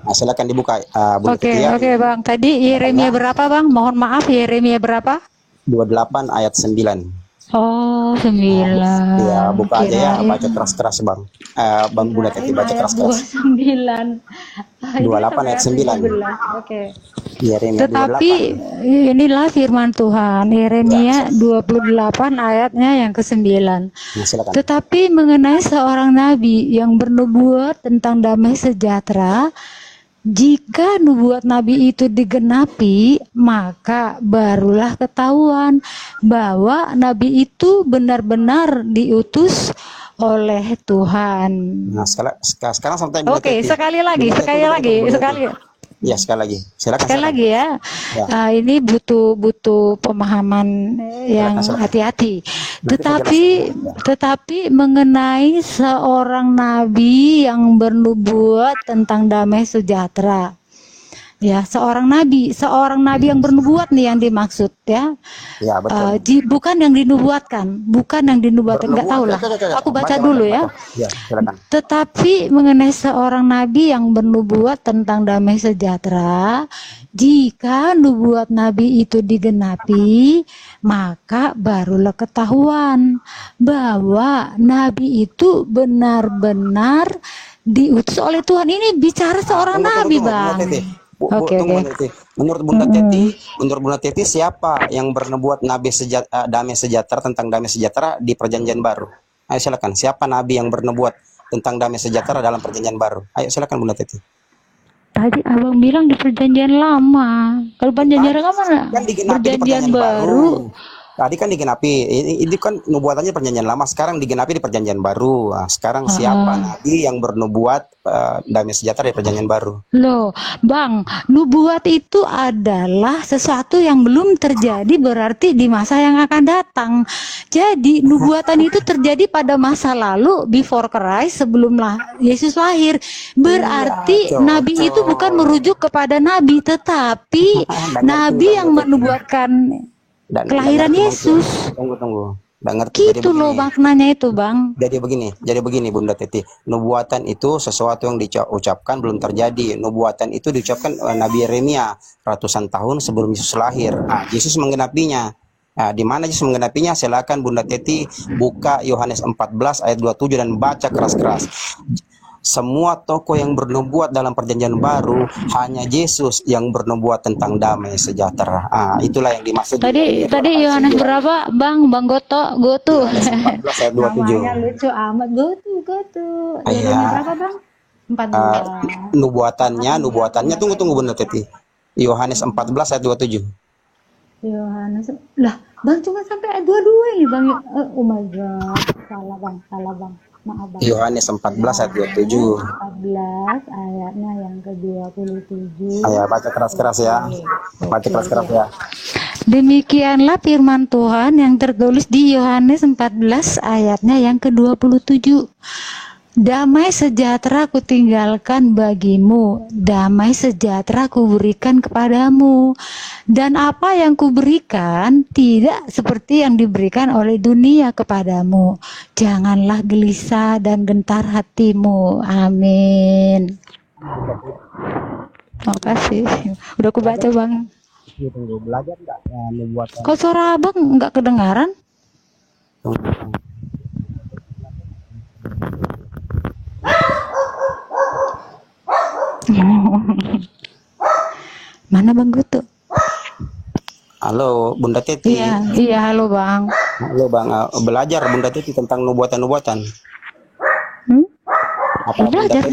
Nah, silakan dibuka Oke Bang. Tadi Yeremia berapa Bang? Mohon maaf, Yeremia berapa? 28 ayat 9. Oh, 9. Ya, buka aja ya, baca keras-keras Bang. Bang Bunda Teti baca keras-keras. 29. 28 ayat 9. Oke. Yeremia 28. Tetapi inilah firman Tuhan, Yeremia 28 ayatnya yang ke-9. Nah, silakan. Tetapi mengenai seorang nabi yang bernubuat tentang damai sejahtera, jika nubuat nabi itu digenapi, maka barulah ketahuan bahwa nabi itu benar-benar diutus oleh Tuhan. Nah, sekarang sampai Bunda Oke, Teti. sekali lagi. Ya, sekali lagi. Silakan. Sekali lagi ya. Ini butuh pemahaman yang hati-hati. Tetapi mengenai seorang nabi yang bernubuat tentang damai sejahtera, Ya, seorang nabi yang bernubuat nih yang dimaksud ya. Ya, betul. Bukan yang dinubuatkan, nggak tahu lah. Aku baca dulu ya. Ya, silakan. Tetapi mengenai seorang nabi yang bernubuat tentang damai sejahtera, jika nubuat nabi itu digenapi, maka barulah ketahuan bahwa nabi itu benar-benar diutus oleh Tuhan. Ini bicara seorang nabi, Bang. Oke. Menurut Bunda Teti, siapa yang bernubuat damai sejahtera tentang damai sejahtera di Perjanjian Baru? Ayo silakan. Siapa nabi yang bernubuat tentang damai sejahtera dalam Perjanjian Baru? Ayo silakan Bunda Teti. Tadi abang bilang di Perjanjian Lama. Kalau Perjanjian Lama mana? Kan digenapi di Perjanjian Perjanjian Baru. Tadi kan digenapi, ini kan nubuatannya Perjanjian Lama, sekarang digenapi di Perjanjian Baru. Nah, sekarang siapa nabi yang bernubuat damai sejahtera di Perjanjian Baru? Loh, Bang, nubuat itu adalah sesuatu yang belum terjadi, berarti di masa yang akan datang. Jadi, nubuatan itu terjadi pada masa lalu, before Christ, sebelum Yesus lahir. Berarti nabi itu bukan merujuk kepada nabi, tetapi nabi yang menubuatkan kelahiran Yesus. Tunggu. Nggak ngerti. Gitu loh maknanya itu, Bang. Jadi begini Bunda Teti. Nubuatan itu sesuatu yang diucapkan belum terjadi. Nubuatan itu diucapkan Nabi Yeremia ratusan tahun sebelum Yesus lahir. Nah, Yesus menggenapinya. Nah, di mana Yesus menggenapinya? Silakan Bunda Teti buka Yohanes 14 ayat 27 dan baca keras-keras. Semua tokoh yang bernubuat dalam Perjanjian Baru, hanya Yesus yang bernubuat tentang damai sejahtera. Itulah yang dimaksud. Tadi Yohanes berapa, Bang Goto? 14 ayat 27. Namanya lucu amat, Goto. Yohanes berapa, Bang? 14. Nubuatannya tunggu Bunda Teti. Yohanes 14 ayat 27. Yohanes lah, Bang cuma sampai ayat 22 ini, Bang. Oh my god. Salah, Bang. Maaf, Bang. Yohanes 14 ayat 27. 14 ayatnya yang ke-27. Ayo baca keras-keras ya. Baca keras-keras ya. Demikianlah firman Tuhan yang tertulis di Yohanes 14 ayatnya yang ke-27. Damai sejahtera kutinggalkan bagimu, damai sejahtera kuberikan kepadamu. Dan apa yang kuberikan tidak seperti yang diberikan oleh dunia kepadamu. Janganlah gelisah dan gentar hatimu. Amin. Makasih. Udah aku baca, Bang. Belajar enggak nubuatan? Kok suara Abang enggak kedengaran? Mana Bang Gutu? Halo Bunda Teti. Iya halo Bang. Halo Bang, belajar Bunda Teti tentang nubuatan-nubuatan. Belajar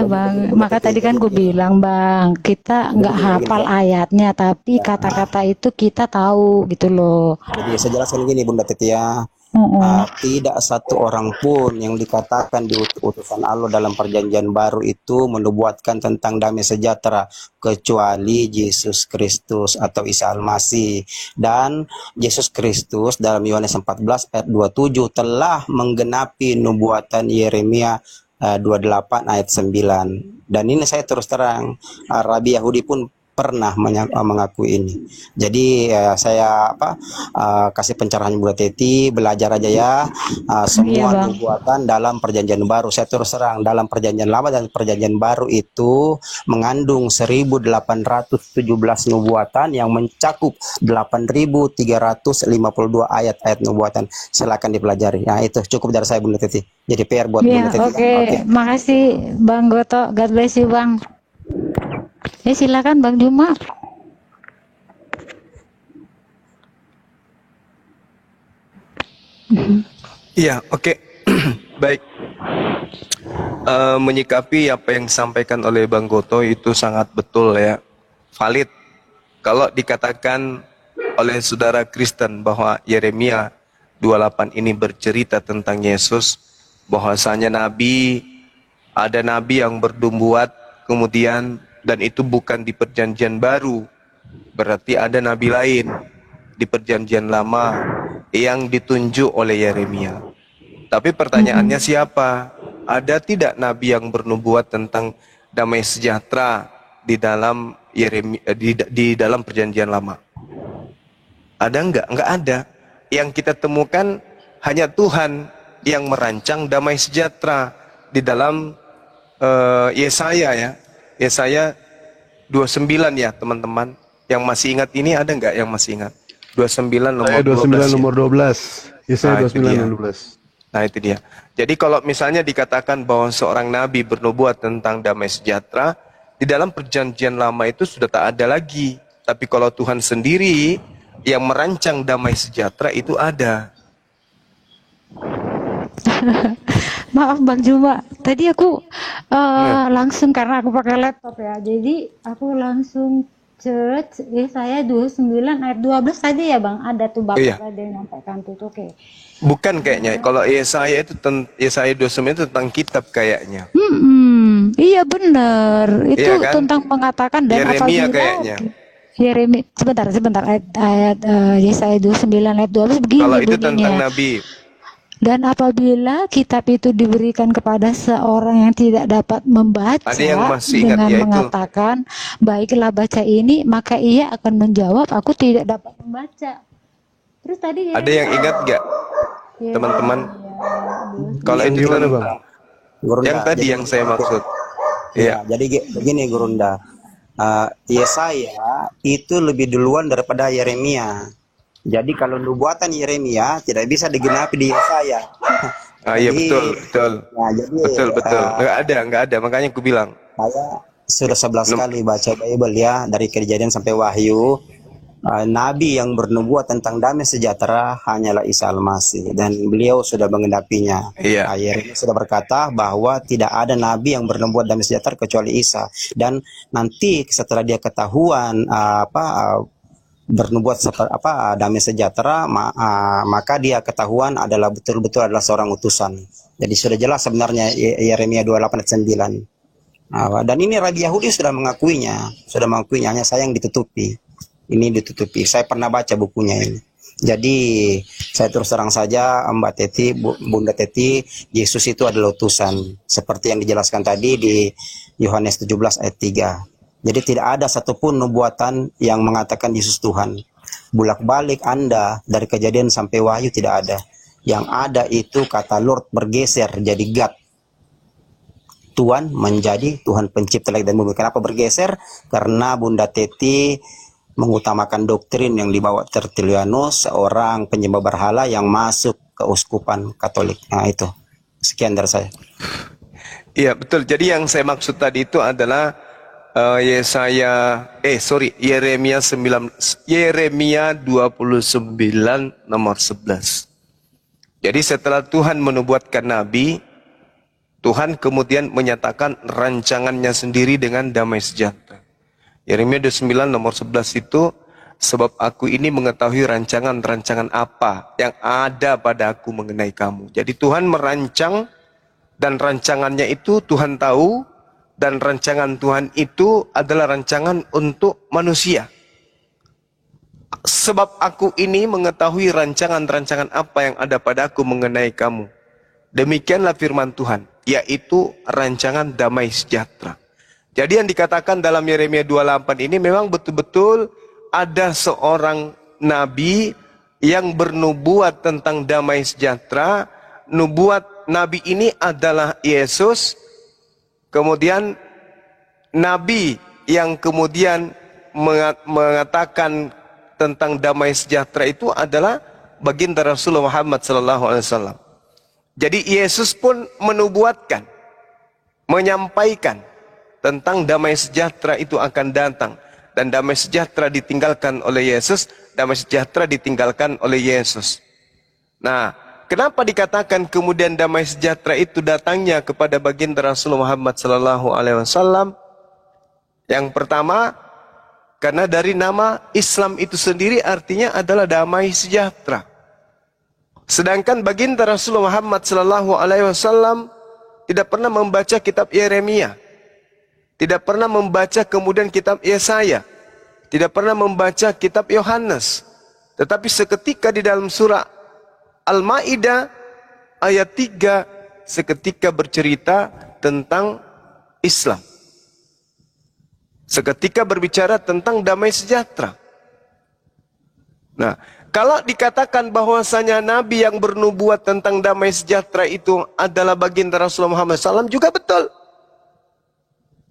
Bang. Maka tadi kan gue bilang Bang, kita nggak hafal ayatnya, tapi kata-kata itu kita tahu gitu loh. Jadi saya jelaskan gini Bunda Teti ya. Tidak satu orang pun yang dikatakan di utusan Allah dalam Perjanjian Baru itu menubuatkan tentang damai sejahtera kecuali Yesus Kristus atau Isa Al-Masih. Dan Yesus Kristus dalam Yohanes 14 ayat 27 telah menggenapi nubuatan Yeremia 28 ayat 9. Dan ini saya terus terang, Rabi Yahudi pun pernah mengakui ini. Jadi saya kasih pencerahan Bunda Teti, belajar aja ya semua nubuatan dalam Perjanjian Baru. Saya terus terang, dalam Perjanjian Lama dan Perjanjian Baru itu mengandung 1817 nubuatan yang mencakup 8352 ayat-ayat nubuatan. Silakan dipelajari. Nah, itu cukup dari saya Bunda Teti. Jadi PR buat Bunda Teti. Oke. Makasih Bang Goto. God bless you Bang. Silakan Bang Juma. Iya, oke. Baik. Menyikapi apa yang disampaikan oleh Bang Goto itu sangat betul ya. Valid. Kalau dikatakan oleh saudara Kristen bahwa Yeremia 28 ini bercerita tentang Yesus, bahwasanya ada nabi yang bernubuat kemudian, dan itu bukan di Perjanjian Baru, berarti ada nabi lain di Perjanjian Lama yang ditunjuk oleh Yeremia. Tapi pertanyaannya siapa? Ada tidak nabi yang bernubuat tentang damai sejahtera di dalam di dalam perjanjian lama? Ada enggak? Enggak ada. Yang kita temukan hanya Tuhan yang merancang damai sejahtera di dalam Yesaya ya. Yesaya 29 ya teman-teman. Yang masih ingat ini ada enggak yang masih ingat? 29 nomor Saya 29 12. nomor 12. Yesaya Nah, itu 29 dia. nomor 12. Nah itu dia. Jadi kalau misalnya dikatakan bahwa seorang nabi bernubuat tentang damai sejahtera, di dalam perjanjian lama itu sudah tak ada lagi. Tapi kalau Tuhan sendiri yang merancang damai sejahtera itu ada. Maaf Bang Juma, tadi aku langsung karena aku pakai laptop ya, jadi aku langsung search Yesaya 29 ayat 12 tadi ya Bang, ada tuh Bapak Iya. ada yang nyampaikan tuh, oke. Bukan kayaknya. Kalau Yesaya itu Yesaya 29 itu tentang kitab kayaknya. Iya benar, itu Iya kan? tentang mengatakan dan Yeremia apabila kayaknya. Yeremia, sebentar ayat Yesaya 29 ayat 12 begini Kalau itu tentang bunyinya. nabi. Dan apabila kitab itu diberikan kepada seorang yang tidak dapat membaca Ada yang masih ingat, dengan yaitu mengatakan, baiklah baca ini, maka ia akan menjawab, aku tidak dapat membaca. Terus tadi ada yang ingat gak teman-teman? Kalau itu Gimana, tentang Bang? Gurunda, yang tadi jadi yang saya maksud. ya, Iya. jadi begini Gurunda. Yesaya itu lebih duluan daripada Yeremia. Jadi kalau nubuatan Yeremia tidak bisa digenapi di Yesaya. Ah iya Jadi, betul. nah, jadi Betul. Nggak ada. Makanya aku bilang. saya sudah 11 kali baca Bible ya, dari Kejadian sampai Wahyu. Nabi yang bernubuat tentang damai sejahtera hanyalah Isa Al-Masih, dan beliau sudah mengenapinya. Iya. Yeremia sudah berkata bahwa tidak ada nabi yang bernubuat damai sejahtera kecuali Isa, dan nanti setelah dia ketahuan bernubuat damai sejahtera, maka dia ketahuan adalah betul-betul adalah seorang utusan. Jadi sudah jelas sebenarnya Yeremia 28 ayat 9. Dan ini Rabi Yahudi sudah mengakuinya, hanya sayang ditutupi. Ini ditutupi. Saya pernah baca bukunya ini. Jadi saya terus terang saja Mbak Teti, Bunda Teti, Yesus itu adalah utusan seperti yang dijelaskan tadi di Yohanes 17 ayat 3. Jadi tidak ada satupun nubuatan yang mengatakan Yesus Tuhan. Bulak-balik Anda dari Kejadian sampai Wahyu tidak ada. Yang ada itu kata Lord bergeser jadi God. Tuhan menjadi Tuhan pencipta langit dan bumi. Kenapa bergeser? Karena Bunda Teti mengutamakan doktrin yang dibawa Tertullianus, seorang penyembah berhala yang masuk ke uskupan Katolik. Nah itu. Sekian dari saya. Iya betul. Jadi yang saya maksud tadi itu adalah Yeremia 29 nomor 11. Jadi setelah Tuhan menubuatkan nabi, Tuhan kemudian menyatakan rancangannya sendiri dengan damai sejahtera. Yeremia 29 nomor 11 itu, sebab aku ini mengetahui rancangan-rancangan apa yang ada pada aku mengenai kamu. Jadi Tuhan merancang, dan rancangannya itu Tuhan tahu, dan rancangan Tuhan itu adalah rancangan untuk manusia. Sebab aku ini mengetahui rancangan-rancangan apa yang ada padaku mengenai kamu. Demikianlah firman Tuhan, yaitu rancangan damai sejahtera. Jadi yang dikatakan dalam Yeremia 28 ini memang betul-betul ada seorang nabi yang bernubuat tentang damai sejahtera. Nubuat nabi ini adalah Yesus. Kemudian nabi yang kemudian mengatakan tentang damai sejahtera itu adalah baginda Rasulullah Muhammad SAW. Jadi Yesus pun menubuatkan, menyampaikan tentang damai sejahtera itu akan datang, dan damai sejahtera ditinggalkan oleh Yesus, damai sejahtera ditinggalkan oleh Yesus. Nah, kenapa dikatakan kemudian damai sejahtera itu datangnya kepada baginda Rasulullah Muhammad SAW? Yang pertama, karena dari nama Islam itu sendiri artinya adalah damai sejahtera. Sedangkan baginda Rasulullah Muhammad SAW tidak pernah membaca kitab Yeremia, tidak pernah membaca kemudian kitab Yesaya, tidak pernah membaca kitab Yohanes. Tetapi seketika di dalam surah Al-Ma'idah ayat 3 seketika bercerita tentang Islam. Seketika berbicara tentang damai sejahtera. Nah, kalau dikatakan bahwasanya Nabi yang bernubuat tentang damai sejahtera itu adalah baginda Rasulullah Muhammad SAW juga betul.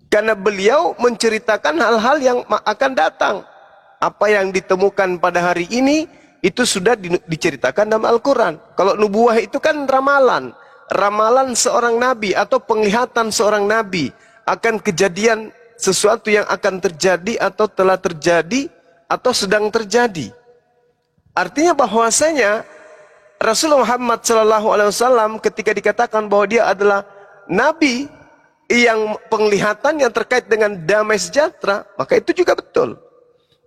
Karena beliau menceritakan hal-hal yang akan datang. Apa yang ditemukan pada hari ini, itu sudah diceritakan dalam Al-Quran. Kalau nubuah itu kan ramalan. Ramalan seorang Nabi atau penglihatan seorang Nabi akan kejadian sesuatu yang akan terjadi atau telah terjadi atau sedang terjadi. Artinya bahwasanya Rasulullah Muhammad SAW ketika dikatakan bahwa dia adalah Nabi yang penglihatannya terkait dengan damai sejahtera, maka itu juga betul.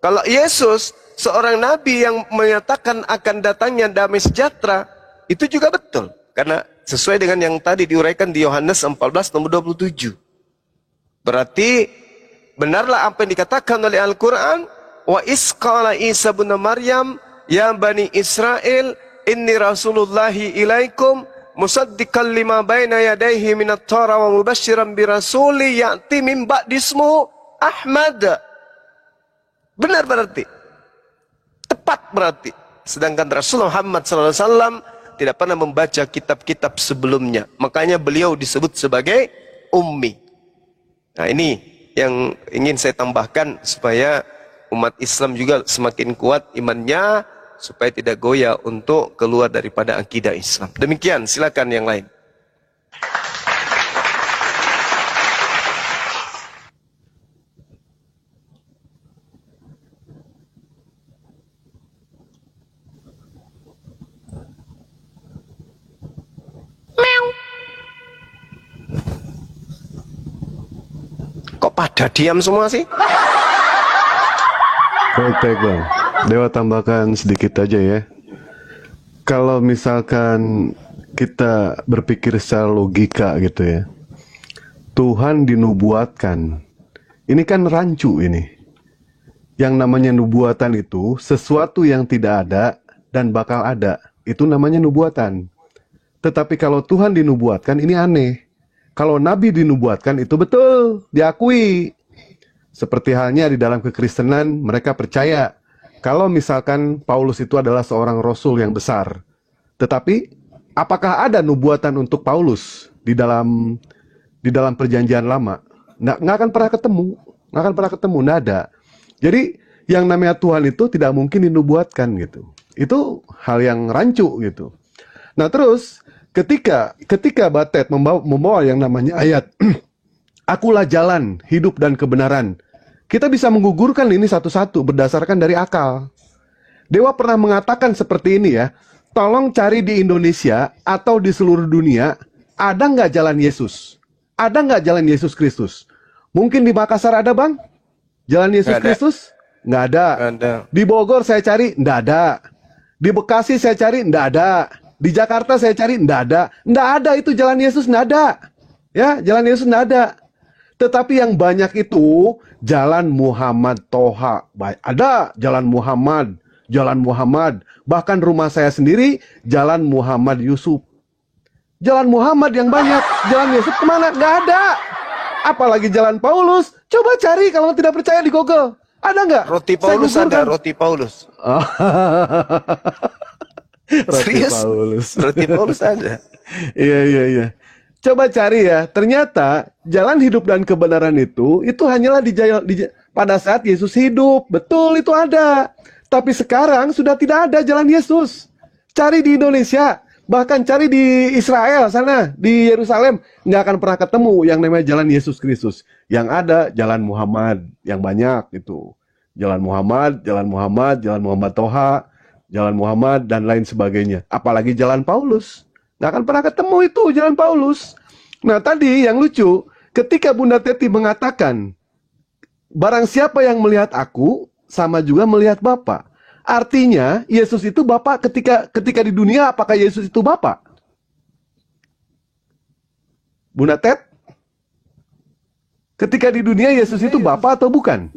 Kalau Yesus seorang Nabi yang menyatakan akan datangnya damai sejahtera, itu juga betul. Karena sesuai dengan yang tadi diuraikan di Yohanes 14 nomor 27. Berarti benarlah apa yang dikatakan oleh Al-Quran, wa isqala Isa bin Maryam ya bani Israel inni rasulullahi ilaikum musaddiqan lima baina yadayhi minat Taurat wa mubasysyiran bi rasuli ya'ti min ba'di ismuhu Ahmad. Benar berarti. Tepat berarti. Sedangkan Rasulullah Muhammad SAW tidak pernah membaca kitab-kitab sebelumnya. Makanya beliau disebut sebagai ummi. Nah, ini yang ingin saya tambahkan supaya umat Islam juga semakin kuat imannya, supaya tidak goyah untuk keluar daripada akidah Islam. Demikian, silakan yang lain. Kok pada diam semua sih? Baik Bang, Dewa tambahkan sedikit aja ya. Kalau misalkan kita berpikir secara logika gitu ya, Tuhan dinubuatkan, ini kan rancu ini. Yang namanya nubuatan itu sesuatu yang tidak ada dan bakal ada, itu namanya nubuatan. Tetapi kalau Tuhan dinubuatkan, ini aneh. Kalau Nabi dinubuatkan itu betul, diakui. Seperti halnya di dalam kekristenan, mereka percaya kalau misalkan Paulus itu adalah seorang rasul yang besar. Tetapi apakah ada nubuatan untuk Paulus di dalam perjanjian lama? Nggak akan pernah ketemu, nggak ada. Jadi yang namanya Tuhan itu tidak mungkin dinubuatkan gitu. Itu hal yang rancu gitu. Nah terus ketika Batet membawa yang namanya ayat akulah jalan, hidup dan kebenaran, kita bisa menggugurkan ini satu-satu berdasarkan dari akal. Dewa pernah mengatakan seperti ini ya, tolong cari di Indonesia atau di seluruh dunia, ada nggak jalan Yesus? Ada nggak jalan Yesus Kristus? Mungkin di Makassar ada Bang? Jalan Yesus Kristus? Nggak ada. Di Bogor saya cari, nggak ada. Di Bekasi saya cari, nggak ada. Di Jakarta saya cari, nggak ada. Nggak ada itu jalan Yesus, nggak ada. Ya, jalan Yesus nggak ada. Tetapi yang banyak itu jalan Muhammad Toha. Ada jalan Muhammad. Bahkan rumah saya sendiri jalan Muhammad Yusuf. Jalan Muhammad yang banyak. Jalan Yusuf kemana? Nggak ada. Apalagi jalan Paulus. Coba cari kalau tidak percaya di Google. Ada nggak? Roti Paulus ada, roti Paulus. Serius? Roti Paulus ada. Iya. Coba cari ya. Ternyata jalan hidup dan kebenaran itu hanyalah pada saat Yesus hidup. Betul, itu ada. Tapi sekarang sudah tidak ada jalan Yesus. Cari di Indonesia, bahkan cari di Israel sana, di Yerusalem, nggak akan pernah ketemu yang namanya jalan Yesus Kristus. Yang ada jalan Muhammad yang banyak itu. Jalan Muhammad Toha, jalan Muhammad dan lain sebagainya. Apalagi jalan Paulus. Nggak akan pernah ketemu itu jalan Paulus. Nah tadi yang lucu, ketika Bunda Teti mengatakan, barang siapa yang melihat aku, sama juga melihat Bapa. Artinya Yesus itu Bapa ketika di dunia, apakah Yesus itu Bapa? Bunda Tet? Ketika di dunia Yesus itu Bapa atau bukan?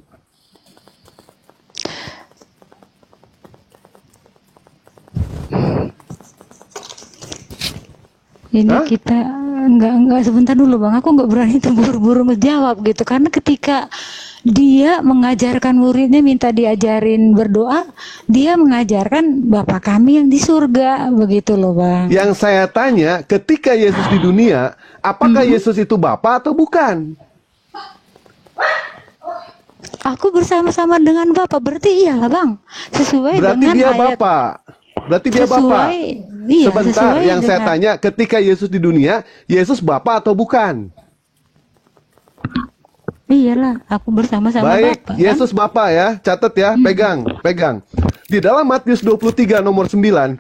Ini kita enggak sebentar dulu Bang, aku nggak berani buru-buru ngejawab gitu karena ketika dia mengajarkan muridnya, minta diajarin berdoa, dia mengajarkan Bapa kami yang di surga, begitu loh Bang. Yang saya tanya, ketika Yesus di dunia, apakah Yesus itu Bapa atau bukan? Aku bersama-sama dengan Bapa, berarti iyalah Bang, sesuai Berarti dengan dia ayat. Bapa. Berarti dia Bapa. Sesuai, iya, Sebentar, sesuai yang saya dengan- tanya, ketika Yesus di dunia, Yesus Bapa atau bukan? Iyalah, aku bersama-sama Baik, Bapa. Yesus Bapa ya, catat ya, pegang. Di dalam Matius 23 nomor 9,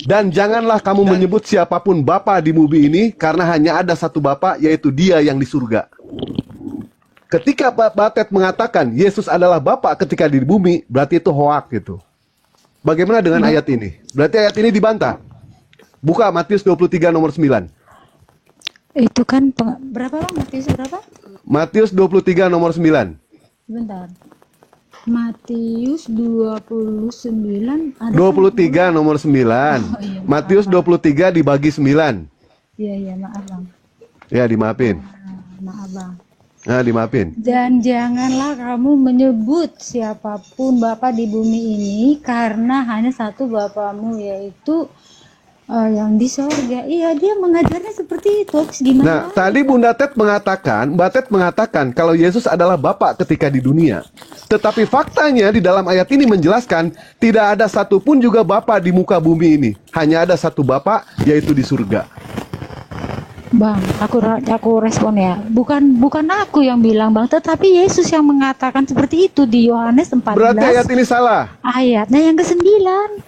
dan janganlah kamu menyebut siapapun Bapa di bumi ini, karena hanya ada satu Bapa, yaitu Dia yang di surga. Ketika Pak Batet mengatakan Yesus adalah Bapa ketika di bumi, berarti itu hoak gitu. Bagaimana dengan ayat ini? Berarti ayat ini dibantah. Buka Matius 23 nomor 9. Itu kan berapa Bang? Matius berapa? Matius 23 nomor 9. Sebentar. Matius 29 ada 23 nomor 9. Matius 23 dibagi 9. Iya, maaf Bang. Ya, dimaafin. Maaf Bang. Nah, dimaafin. Dan janganlah kamu menyebut siapapun Bapa di bumi ini, karena hanya satu Bapamu, yaitu yang di sorga. Iya, dia mengajarnya seperti itu. Terus gimana? Nah, tadi Bunda Tet mengatakan kalau Yesus adalah Bapa ketika di dunia. Tetapi faktanya di dalam ayat ini menjelaskan tidak ada satupun juga Bapa di muka bumi ini. Hanya ada satu Bapa, yaitu di surga. Bang, aku respon ya. Bukan aku yang bilang Bang, tetapi Yesus yang mengatakan seperti itu di Yohanes 14. Berarti ayat ini salah. Ayatnya yang ke-9.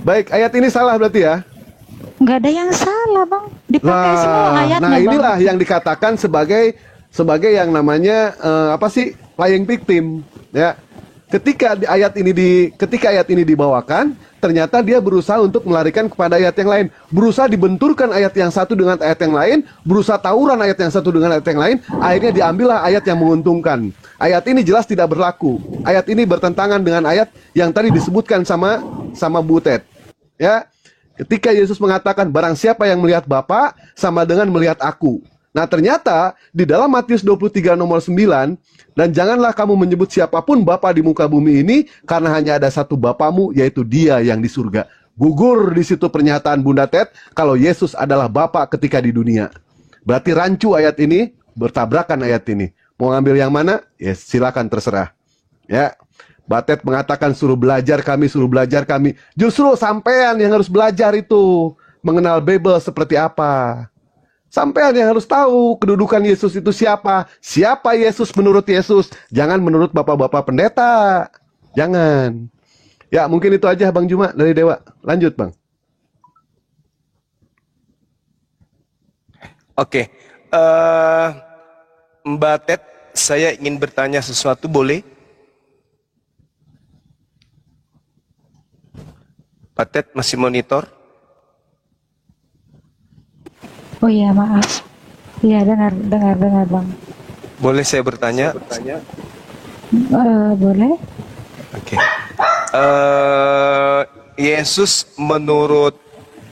Baik, ayat ini salah berarti ya. Nggak ada yang salah Bang. Dipakai semua ayatnya Nah, inilah Bang. yang dikatakan sebagai yang namanya playing victim, ya. Ketika ayat ini dibawakan, ternyata dia berusaha untuk melarikan kepada ayat yang lain, berusaha dibenturkan ayat yang satu dengan ayat yang lain, berusaha tawuran ayat yang satu dengan ayat yang lain, akhirnya diambillah ayat yang menguntungkan. Ayat ini jelas tidak berlaku. Ayat ini bertentangan dengan ayat yang tadi disebutkan sama Butet. Ya. Ketika Yesus mengatakan barang siapa yang melihat Bapa sama dengan melihat aku. Nah, ternyata di dalam Matius 23 nomor 9, dan janganlah kamu menyebut siapapun Bapa di muka bumi ini, karena hanya ada satu Bapamu, yaitu Dia yang di surga. Gugur di situ pernyataan Bunda Tet kalau Yesus adalah Bapa ketika di dunia. Berarti rancu ayat ini, bertabrakan ayat ini. Mau ngambil yang mana? Ya silakan, terserah. Ya. Batet mengatakan suruh belajar kami. Justru sampean yang harus belajar itu, mengenal Bible seperti apa. Sampean yang harus tahu kedudukan Yesus itu siapa. Siapa Yesus menurut Yesus. Jangan menurut bapak-bapak pendeta. Jangan. Ya, mungkin itu aja Bang Juma dari Dewa. Lanjut Bang. Oke. Mbak Tet, saya ingin bertanya sesuatu, boleh? Mbak Tet masih monitor? Oh iya, maaf. Iya, dengar Bang. Boleh saya bertanya? Boleh? Oke. Yesus menurut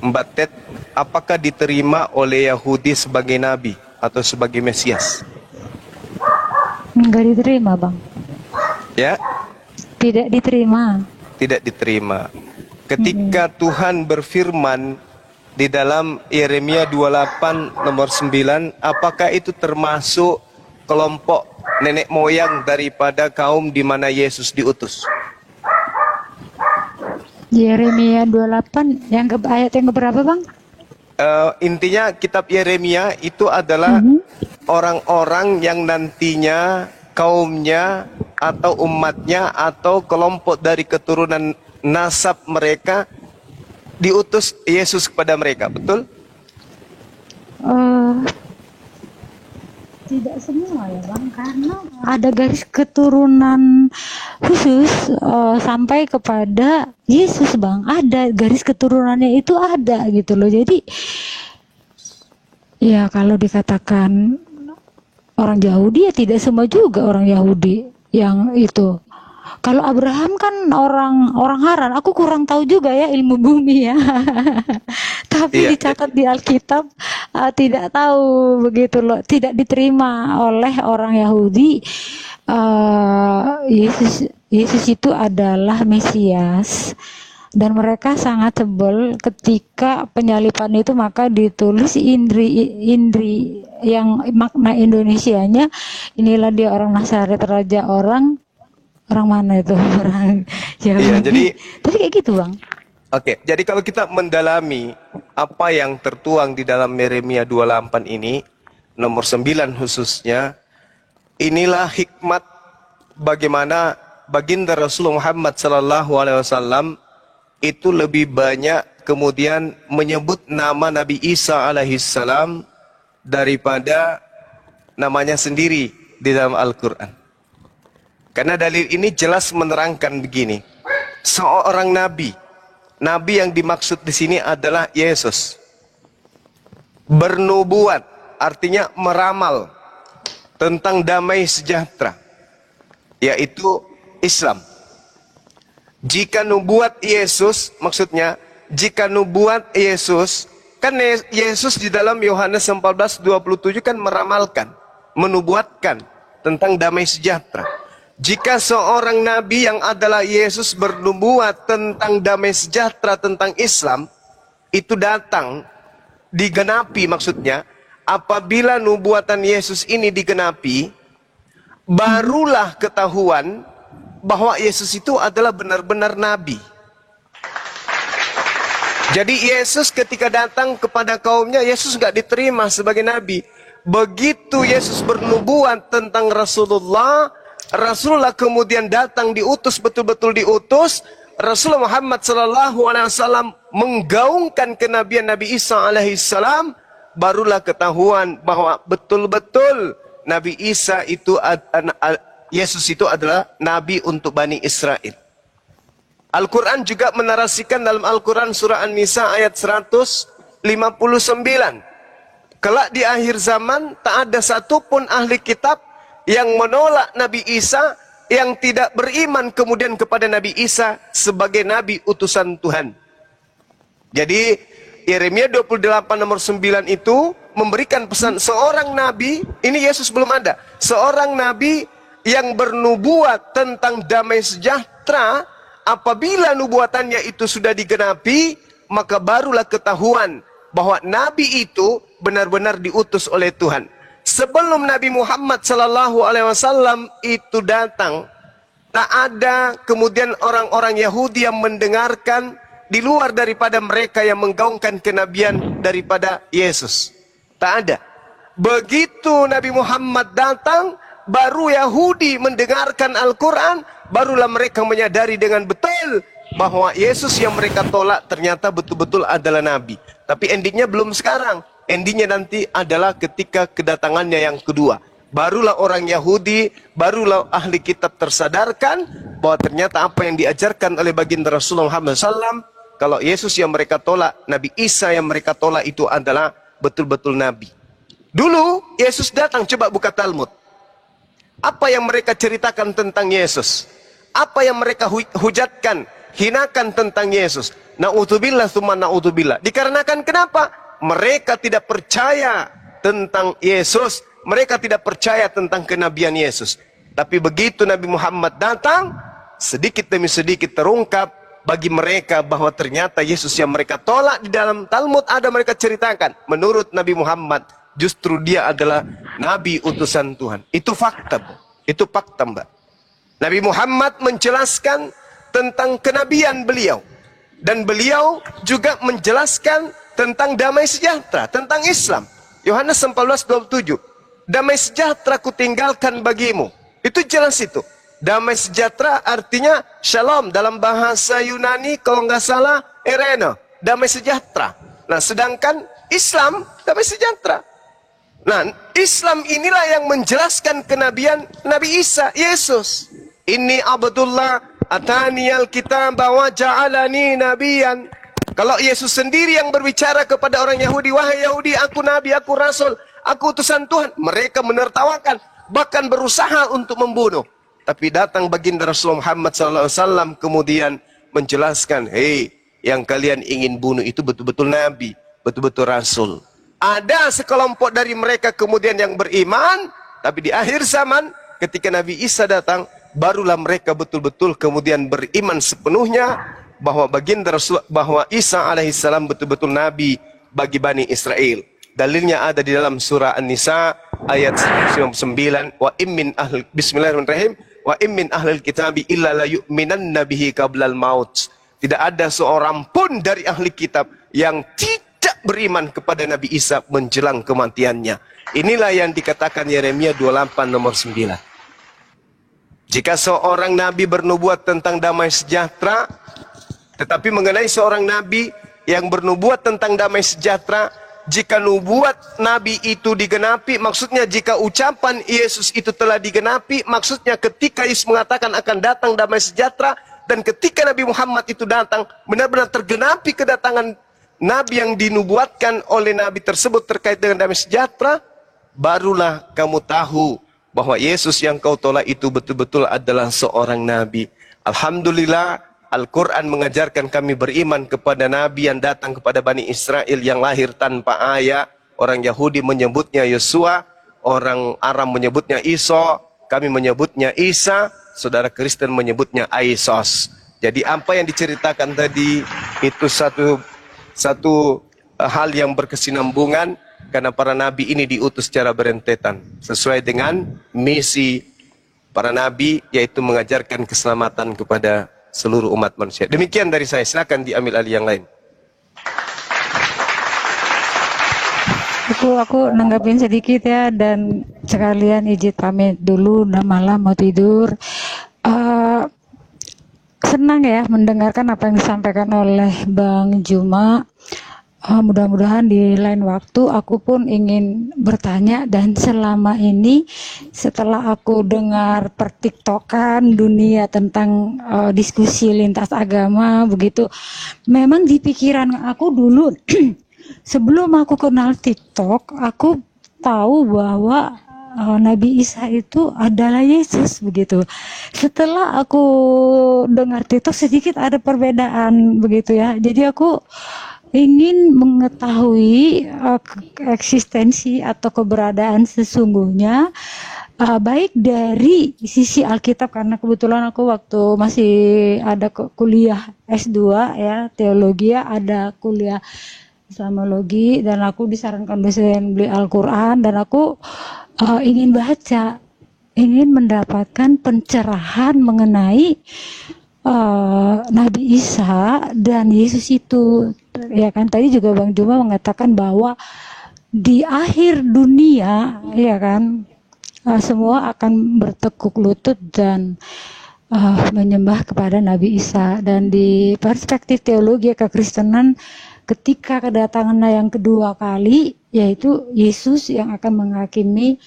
Mbak Tet, apakah diterima oleh Yahudi sebagai nabi atau sebagai Mesias? Enggak diterima, Bang. Ya? Tidak diterima. Tidak diterima. Ketika Tuhan berfirman di dalam Yeremia 28 nomor 9, apakah itu termasuk kelompok nenek moyang daripada kaum di mana Yesus diutus? Yeremia 28 ayat yang keberapa Bang? Intinya kitab Yeremia itu adalah orang-orang yang nantinya kaumnya atau umatnya atau kelompok dari keturunan nasab mereka diutus Yesus kepada mereka, betul? Tidak semua ya Bang, karena ada garis keturunan khusus sampai kepada Yesus Bang. Ada garis keturunannya itu ada gitu loh. Jadi ya kalau dikatakan orang Yahudi ya tidak semua juga orang Yahudi yang itu. Kalau Abraham kan orang Haran, aku kurang tahu juga ya ilmu bumi ya. Tapi Iya, dicatat di Alkitab tidak tahu begitu loh, tidak diterima oleh orang Yahudi. Yesus itu adalah Mesias. Dan mereka sangat sebel ketika penyalipan itu, maka ditulis Indri yang makna Indonesianya, inilah dia orang Nazaret, raja orang mana itu, orang iya. Yahudi. Jadi, Tapi kayak gitu Bang. oke. Jadi kalau kita mendalami apa yang tertuang di dalam Yeremia 28 ini, nomor 9 khususnya, inilah hikmat bagaimana baginda Rasulullah Muhammad SAW itu lebih banyak kemudian menyebut nama Nabi Isa alaihissalam daripada namanya sendiri di dalam Al-Quran. Karena dalil ini jelas menerangkan begini, seorang nabi yang dimaksud di sini adalah Yesus. Bernubuat artinya meramal tentang damai sejahtera, yaitu Islam. Jika nubuat Yesus, maksudnya jika nubuat Yesus, kan Yesus di dalam Yohanes 14:27 kan meramalkan, menubuatkan tentang damai sejahtera. Jika seorang nabi yang adalah Yesus bernubuat tentang damai sejahtera, tentang Islam, itu datang, digenapi maksudnya, apabila nubuatan Yesus ini digenapi, barulah ketahuan bahwa Yesus itu adalah benar-benar nabi. Jadi Yesus ketika datang kepada kaumnya, Yesus nggak diterima sebagai nabi. Begitu Yesus bernubuat tentang Rasulullah kemudian datang diutus, betul-betul diutus. Rasulullah Muhammad SAW menggaungkan kenabian Nabi Isa alaihissalam, barulah ketahuan bahwa betul-betul Nabi Isa itu Yesus itu adalah nabi untuk Bani Israel. Al-Quran juga menarasikan dalam Al-Quran surah An-Nisa ayat 159. Kelak di akhir zaman tak ada satupun ahli kitab yang menolak Nabi Isa, yang tidak beriman kemudian kepada Nabi Isa sebagai nabi utusan Tuhan. Jadi Yeremia 28 nomor 9 itu memberikan pesan seorang nabi, ini Yesus belum ada, seorang nabi yang bernubuat tentang damai sejahtera, apabila nubuatannya itu sudah digenapi, maka barulah ketahuan bahwa nabi itu benar-benar diutus oleh Tuhan. Sebelum Nabi Muhammad SAW itu datang, tak ada kemudian orang-orang Yahudi yang mendengarkan di luar daripada mereka yang menggaungkan kenabian daripada Yesus. Tak ada. Begitu Nabi Muhammad datang, baru Yahudi mendengarkan Al-Quran, barulah mereka menyadari dengan betul bahwa Yesus yang mereka tolak ternyata betul-betul adalah nabi. Tapi endingnya belum sekarang. Endingnya nanti adalah ketika kedatangannya yang kedua. Barulah orang Yahudi, barulah ahli kitab tersadarkan bahwa ternyata apa yang diajarkan oleh baginda Rasulullah Muhammad SAW, kalau Yesus yang mereka tolak, Nabi Isa yang mereka tolak itu adalah betul-betul nabi. Dulu Yesus datang, coba buka Talmud. Apa yang mereka ceritakan tentang Yesus? Apa yang mereka hujatkan, hinakan tentang Yesus? Na'udzubillah tsumma na'udzubillah. Dikarenakan kenapa? Mereka tidak percaya tentang Yesus. Mereka tidak percaya tentang kenabian Yesus. Tapi begitu Nabi Muhammad datang, sedikit demi sedikit terungkap bagi mereka bahwa ternyata Yesus yang mereka tolak di dalam Talmud ada mereka ceritakan. Menurut Nabi Muhammad, justru dia adalah nabi utusan Tuhan. Itu fakta, Bu. Itu fakta, Mbak. Nabi Muhammad menjelaskan tentang kenabian beliau. Dan beliau juga menjelaskan tentang damai sejahtera, tentang Islam. Yohanes 14:27. Damai sejahtera kutinggalkan bagimu. Itu jelas itu. Damai sejahtera artinya shalom. Dalam bahasa Yunani kalau nggak salah ereno. Damai sejahtera. Nah sedangkan Islam damai sejahtera. Nah, Islam inilah yang menjelaskan kenabian Nabi Isa, Yesus. Inni Abdullah ataniyal kitab wa ja'alani nabiyan. Kalau Yesus sendiri yang berbicara kepada orang Yahudi, wahai Yahudi, aku nabi, aku rasul, aku utusan Tuhan. Mereka menertawakan, bahkan berusaha untuk membunuh. tapi datang baginda Rasulullah Muhammad SAW kemudian menjelaskan, hei, yang kalian ingin bunuh itu betul-betul nabi, betul-betul rasul. Ada sekelompok dari mereka kemudian yang beriman, tapi di akhir zaman ketika Nabi Isa datang, barulah mereka betul-betul kemudian beriman sepenuhnya bahwa baginda Rasul, bahwa Isa alaihissalam betul-betul nabi bagi Bani Israel. Dalilnya ada di dalam surah An-Nisa ayat 99, wa immin ahli, bismillahirrahmanirrahim, wa immin ahlil kitabi illa la yu'minanna bihi qablal maut. Tidak ada seorang pun dari ahli kitab yang tidak beriman kepada Nabi Isa menjelang kematiannya. Inilah yang dikatakan Yeremia 28 nomor 9. Jika seorang nabi bernubuat tentang damai sejahtera, tetapi mengenai seorang nabi yang bernubuat tentang damai sejahtera, jika nubuat nabi itu digenapi, maksudnya jika ucapan Yesus itu telah digenapi, maksudnya ketika Yesus mengatakan akan datang damai sejahtera, dan ketika Nabi Muhammad itu datang, benar-benar tergenapi kedatangan nabi yang dinubuatkan oleh nabi tersebut terkait dengan damai sejahtera, barulah kamu tahu bahwa Yesus yang kau tolak itu betul-betul adalah seorang nabi. Alhamdulillah, Al-Quran mengajarkan kami beriman kepada nabi yang datang kepada Bani Israel yang lahir tanpa ayah. Orang Yahudi menyebutnya Yosua, orang Aram menyebutnya Isa, kami menyebutnya Isa, saudara Kristen menyebutnya Aisos. Jadi apa yang diceritakan tadi itu satu hal yang berkesinambungan, karena para nabi ini diutus secara berentetan sesuai dengan misi para nabi, yaitu mengajarkan keselamatan kepada seluruh umat manusia. Demikian dari saya, silakan diambil alih yang lain. Aku nanggapin sedikit ya, dan sekalian izin pamit dulu, udah malam mau tidur. Senang ya mendengarkan apa yang disampaikan oleh Bang Juma. Mudah-mudahan di lain waktu aku pun ingin bertanya, dan selama ini setelah aku dengar pertiktokan dunia tentang diskusi lintas agama begitu, memang di pikiran aku dulu sebelum aku kenal TikTok, aku tahu bahwa Nabi Isa itu adalah Yesus begitu. Setelah aku dengar TikTok sedikit ada perbedaan begitu ya. Jadi aku ingin mengetahui eksistensi atau keberadaan sesungguhnya, baik dari sisi Alkitab, karena kebetulan aku waktu masih ada kuliah S2 ya teologi, ada kuliah Islamologi, dan aku disarankan dosen beli Al-Quran, dan aku ingin baca, ingin mendapatkan pencerahan mengenai Nabi Isa dan Yesus itu. Ya kan tadi juga Bang Juma mengatakan bahwa di akhir dunia ya kan semua akan bertekuk lutut dan menyembah kepada Nabi Isa. Dan di perspektif teologi kekristenan, ketika kedatangannya yang kedua kali, yaitu Yesus yang akan menghakimi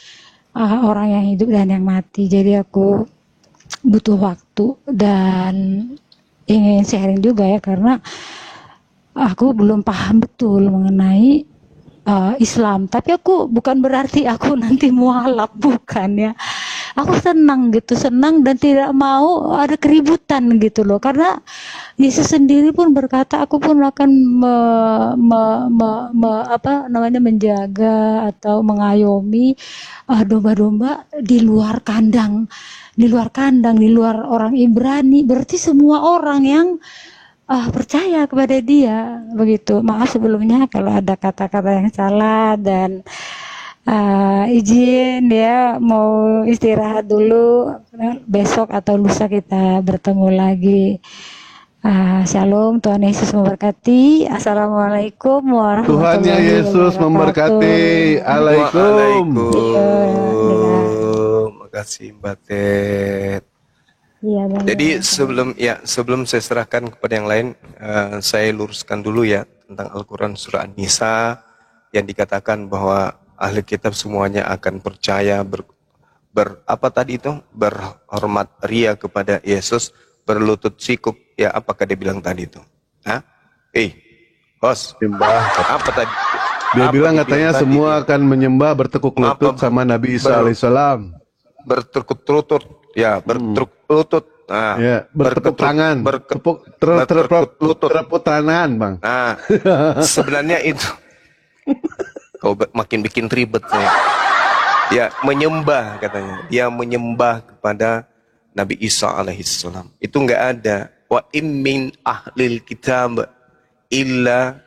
orang yang hidup dan yang mati. Jadi aku butuh waktu dan ingin sharing juga ya, karena aku belum paham betul mengenai Islam. Tapi aku bukan berarti aku nanti mualaf, bukan ya. Aku senang gitu, senang dan tidak mau ada keributan gitu loh. Karena Yesus sendiri pun berkata, aku pun akan menjaga atau mengayomi domba-domba di luar kandang, di luar orang Ibrani. Berarti semua orang yang percaya kepada dia begitu. Maaf sebelumnya kalau ada kata-kata yang salah, dan izin ya mau istirahat dulu, besok atau lusa kita bertemu lagi. Shalom, Tuhan Yesus memberkati. Assalamualaikum warahmatullahi wabarakatuh. Tuhan Yesus memberkati. Terima kasih Mbak Ted. Iya, Bang. Jadi sebelum saya serahkan kepada yang lain, saya luruskan dulu ya tentang Al-Quran surah An-Nisa yang dikatakan bahwa ahli kitab semuanya akan percaya berhormat ria kepada Yesus, berlutut sikuk. Ya, apakah dia bilang tadi itu? Host, apa tadi? Dia bilang katanya semua akan menyembah bertekuk lutut sama Nabi Isa alaihissalam. Bertekuk lutut Ya, bertepuk lutut. Nah, Ya, bertepuk tangan. bertepuk lutut. Terpuk tangan, Bang. Nah, sebenarnya itu kau makin bikin ribet saya. Ya, menyembah katanya. Dia menyembah kepada Nabi Isa alaihissalam. Itu enggak ada. Wa min ahlil kitab illa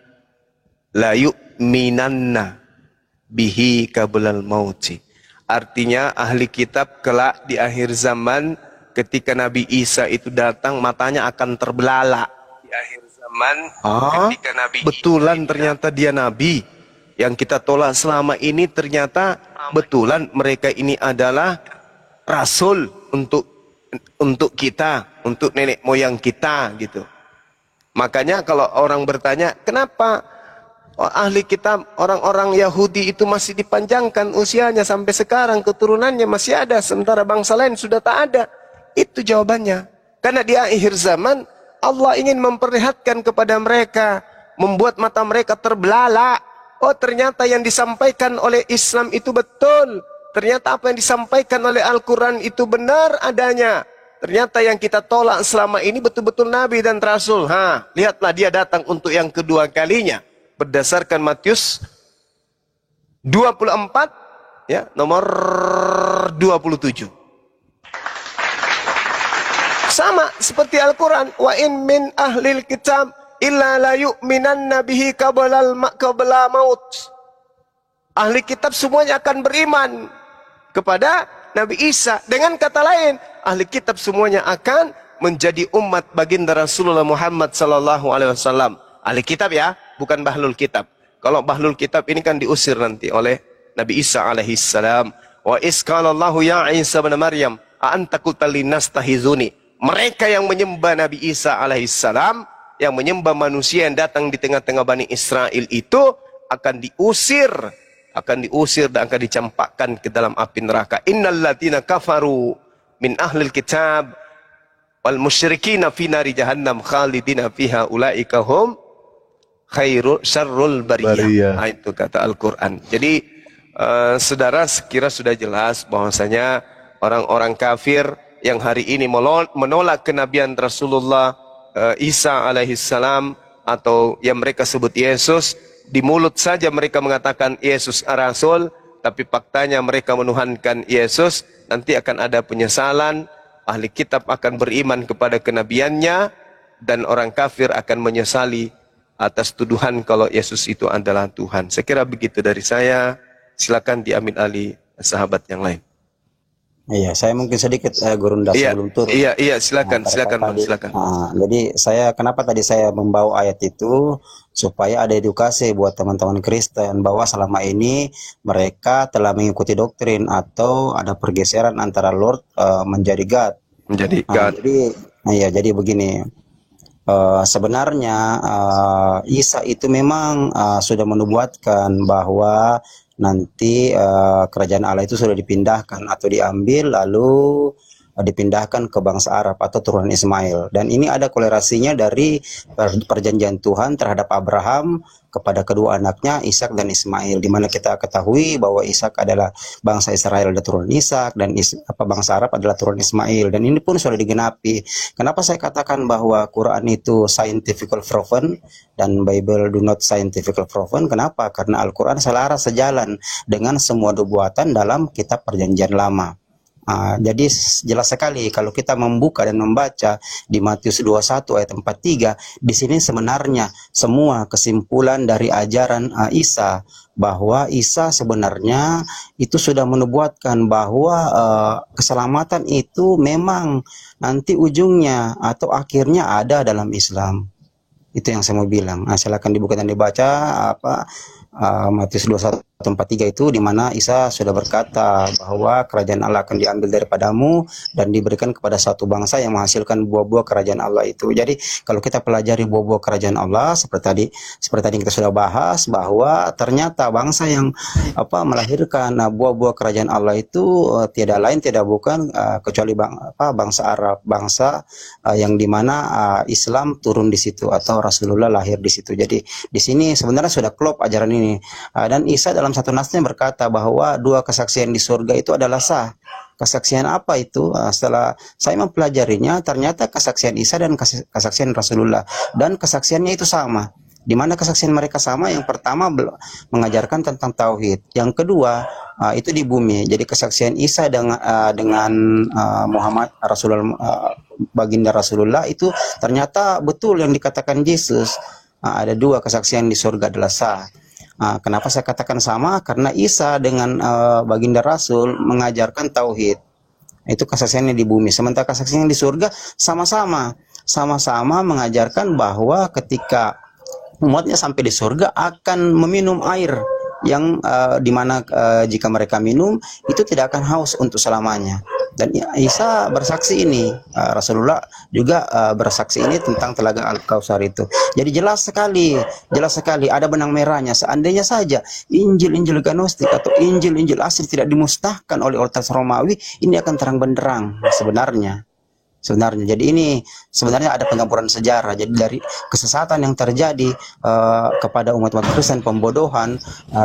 la yu'minanna bihi qablal mauti. Artinya ahli kitab kelak di akhir zaman ketika Nabi Isa itu datang matanya akan terbelalak. Di akhir zaman ketika Nabi betulan Isa ternyata dia nabi. Yang kita tolak selama ini ternyata betulan mereka ini adalah rasul untuk kita, untuk nenek moyang kita gitu. Makanya kalau orang bertanya, kenapa ahli kitab orang-orang Yahudi itu masih dipanjangkan usianya sampai sekarang, keturunannya masih ada, sementara bangsa lain sudah tak ada? Itu jawabannya. Karena di akhir zaman Allah ingin memperlihatkan kepada mereka, membuat mata mereka terbelalak. Oh, ternyata yang disampaikan oleh Islam itu betul. Ternyata apa yang disampaikan oleh Al-Quran itu benar adanya. Ternyata yang kita tolak selama ini betul-betul Nabi dan Rasul. Lihatlah dia datang untuk yang kedua kalinya. Berdasarkan Matius 24, ya, nomor 27. Sama seperti Al-Quran. Wa in min ahlil kitab illa la yu'minanna bihi qabla maut. Ahli kitab semuanya akan beriman kepada Nabi Isa. Dengan kata lain, ahli kitab semuanya akan menjadi umat baginda Rasulullah Muhammad sallallahu alaihi wasallam. Ahli kitab ya, bukan bahlul kitab. Kalau bahlul kitab ini kan diusir nanti oleh Nabi Isa alaihi salam. Wa is qala Allahu ya Isa bin Maryam, a anta qulta linnas tahizuni. Mereka yang menyembah Nabi Isa alaihi salam, yang menyembah manusia yang datang di tengah-tengah Bani Israel itu akan diusir dan akan dicampakkan ke dalam api neraka. Innal ladzina kafaru min ahlil kitab wal musyrikina fi nari jahannam khalidina fiha ulaika hum syarrul bariyah. Itu kata Al-Qur'an. Jadi saudara, sekira sudah jelas bahwasanya orang-orang kafir yang hari ini menolak kenabian Rasulullah Isa alaihissalam, atau yang mereka sebut Yesus, di mulut saja mereka mengatakan Yesus Rasul, tapi faktanya mereka menuhankan Yesus. Nanti akan ada penyesalan, ahli kitab akan beriman kepada kenabiannya, dan orang kafir akan menyesali atas tuduhan kalau Yesus itu adalah Tuhan. Saya kira begitu dari saya. Silakan diambil alih sahabat yang lain. Iya, saya mungkin sedikit Gurunda sebelum turun. Iya, silakan. Jadi kenapa tadi saya membawa ayat itu supaya ada edukasi buat teman-teman Kristen bahwa selama ini mereka telah mengikuti doktrin atau ada pergeseran antara Lord menjadi God. Jadi begini. Sebenarnya Isa itu memang sudah menubuatkan bahwa nanti kerajaan Allah itu sudah dipindahkan atau diambil lalu dipindahkan ke bangsa Arab atau turunan Ismail. Dan ini ada kolerasinya dari perjanjian Tuhan terhadap Abraham kepada kedua anaknya Ishak dan Ismail, di mana kita ketahui bahwa Ishak adalah bangsa Israel adalah turunan Ishak dan bangsa Arab adalah turunan Ismail, dan ini pun sudah digenapi. Kenapa saya katakan bahwa Quran itu scientifical proven dan Bible do not scientifical proven? Kenapa? Karena Al-Quran selaras sejalan dengan semua nubuatan dalam kitab perjanjian lama. Jadi jelas sekali kalau kita membuka dan membaca di Matius 21 ayat 43, di sini sebenarnya semua kesimpulan dari ajaran Isa, bahwa Isa sebenarnya itu sudah menubuatkan bahwa keselamatan itu memang nanti ujungnya atau akhirnya ada dalam Islam. Itu yang saya mau bilang. Silakan dibuka dan dibaca Matius 21:43 itu, di mana Isa sudah berkata bahwa kerajaan Allah akan diambil daripadamu dan diberikan kepada satu bangsa yang menghasilkan buah-buah kerajaan Allah itu. Jadi kalau kita pelajari buah-buah kerajaan Allah seperti tadi kita sudah bahas, bahwa ternyata bangsa yang melahirkan buah-buah kerajaan Allah itu tiada lain tiada bukan kecuali bangsa Arab, bangsa yang dimana Islam turun di situ atau Rasulullah lahir di situ. Jadi di sini sebenarnya sudah klop ajaran ini. Dan Isa dalam satu nasnya berkata bahwa dua kesaksian di surga itu adalah sah. Kesaksian apa itu? Setelah saya mempelajarinya, ternyata kesaksian Isa dan kesaksian Rasulullah, dan kesaksiannya itu sama. Di mana kesaksian mereka sama? Yang pertama mengajarkan tentang tauhid. Yang kedua itu di bumi. Jadi kesaksian Isa dengan Muhammad Rasulullah, baginda Rasulullah, itu ternyata betul yang dikatakan Yesus. Ada dua kesaksian di surga adalah sah. Kenapa saya katakan sama? Karena Isa dengan baginda Rasul mengajarkan tauhid. Itu kesaksiannya di bumi. Sementara kesaksian di surga sama-sama mengajarkan bahwa ketika umatnya sampai di surga akan meminum air yang dimana jika mereka minum itu tidak akan haus untuk selamanya. Dan Isa bersaksi ini, Rasulullah juga bersaksi ini tentang telaga Al-Kautsar itu. Jadi jelas sekali ada benang merahnya. Seandainya saja Injil-Injil Gnostik atau Injil-Injil asli tidak dimusnahkan oleh otoritas Romawi, ini akan terang benderang sebenarnya. Jadi ini sebenarnya ada penggambaran sejarah. Jadi dari kesesatan yang terjadi kepada umat-umat Kristen, pembodohan,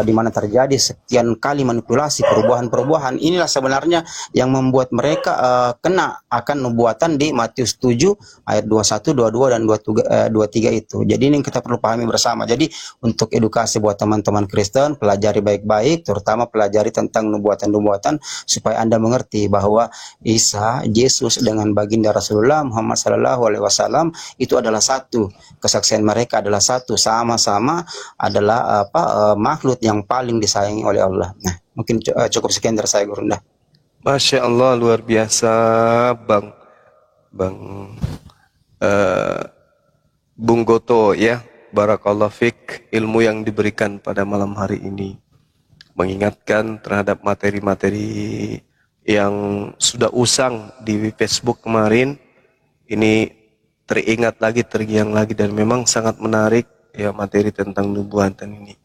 di mana terjadi sekian kali manipulasi, perubahan-perubahan, inilah sebenarnya yang membuat mereka kena akan nubuatan di Matius 7 ayat 21, 22 dan 23 itu. Jadi ini yang kita perlu pahami bersama. Jadi untuk edukasi buat teman-teman Kristen, pelajari baik-baik, terutama pelajari tentang nubuatan-nubuatan supaya Anda mengerti bahwa Isa, Yesus dengan baginda Rasulullah Muhammad Sallallahu Alaihi Wasallam itu adalah satu. Kesaksian mereka adalah satu, sama-sama adalah makhluk yang paling disayangi oleh Allah. Nah, mungkin cukup sekian dari saya, Gurunda. Masya Allah, luar biasa, Bung Goto ya. Barakallahu fik, ilmu yang diberikan pada malam hari ini mengingatkan terhadap materi-materi yang sudah usang di Facebook kemarin. Ini teringat lagi, terngiang lagi, dan memang sangat menarik ya materi tentang nubuatan ini.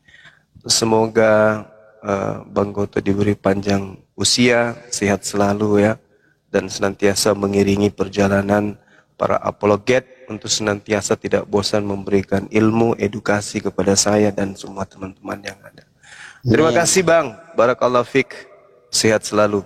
Semoga Bang Goto diberi panjang usia, sehat selalu ya, dan senantiasa mengiringi perjalanan para apologet untuk senantiasa tidak bosan memberikan ilmu, edukasi kepada saya dan semua teman-teman yang ada. Terima kasih Bang, barakallahu fik, sehat selalu.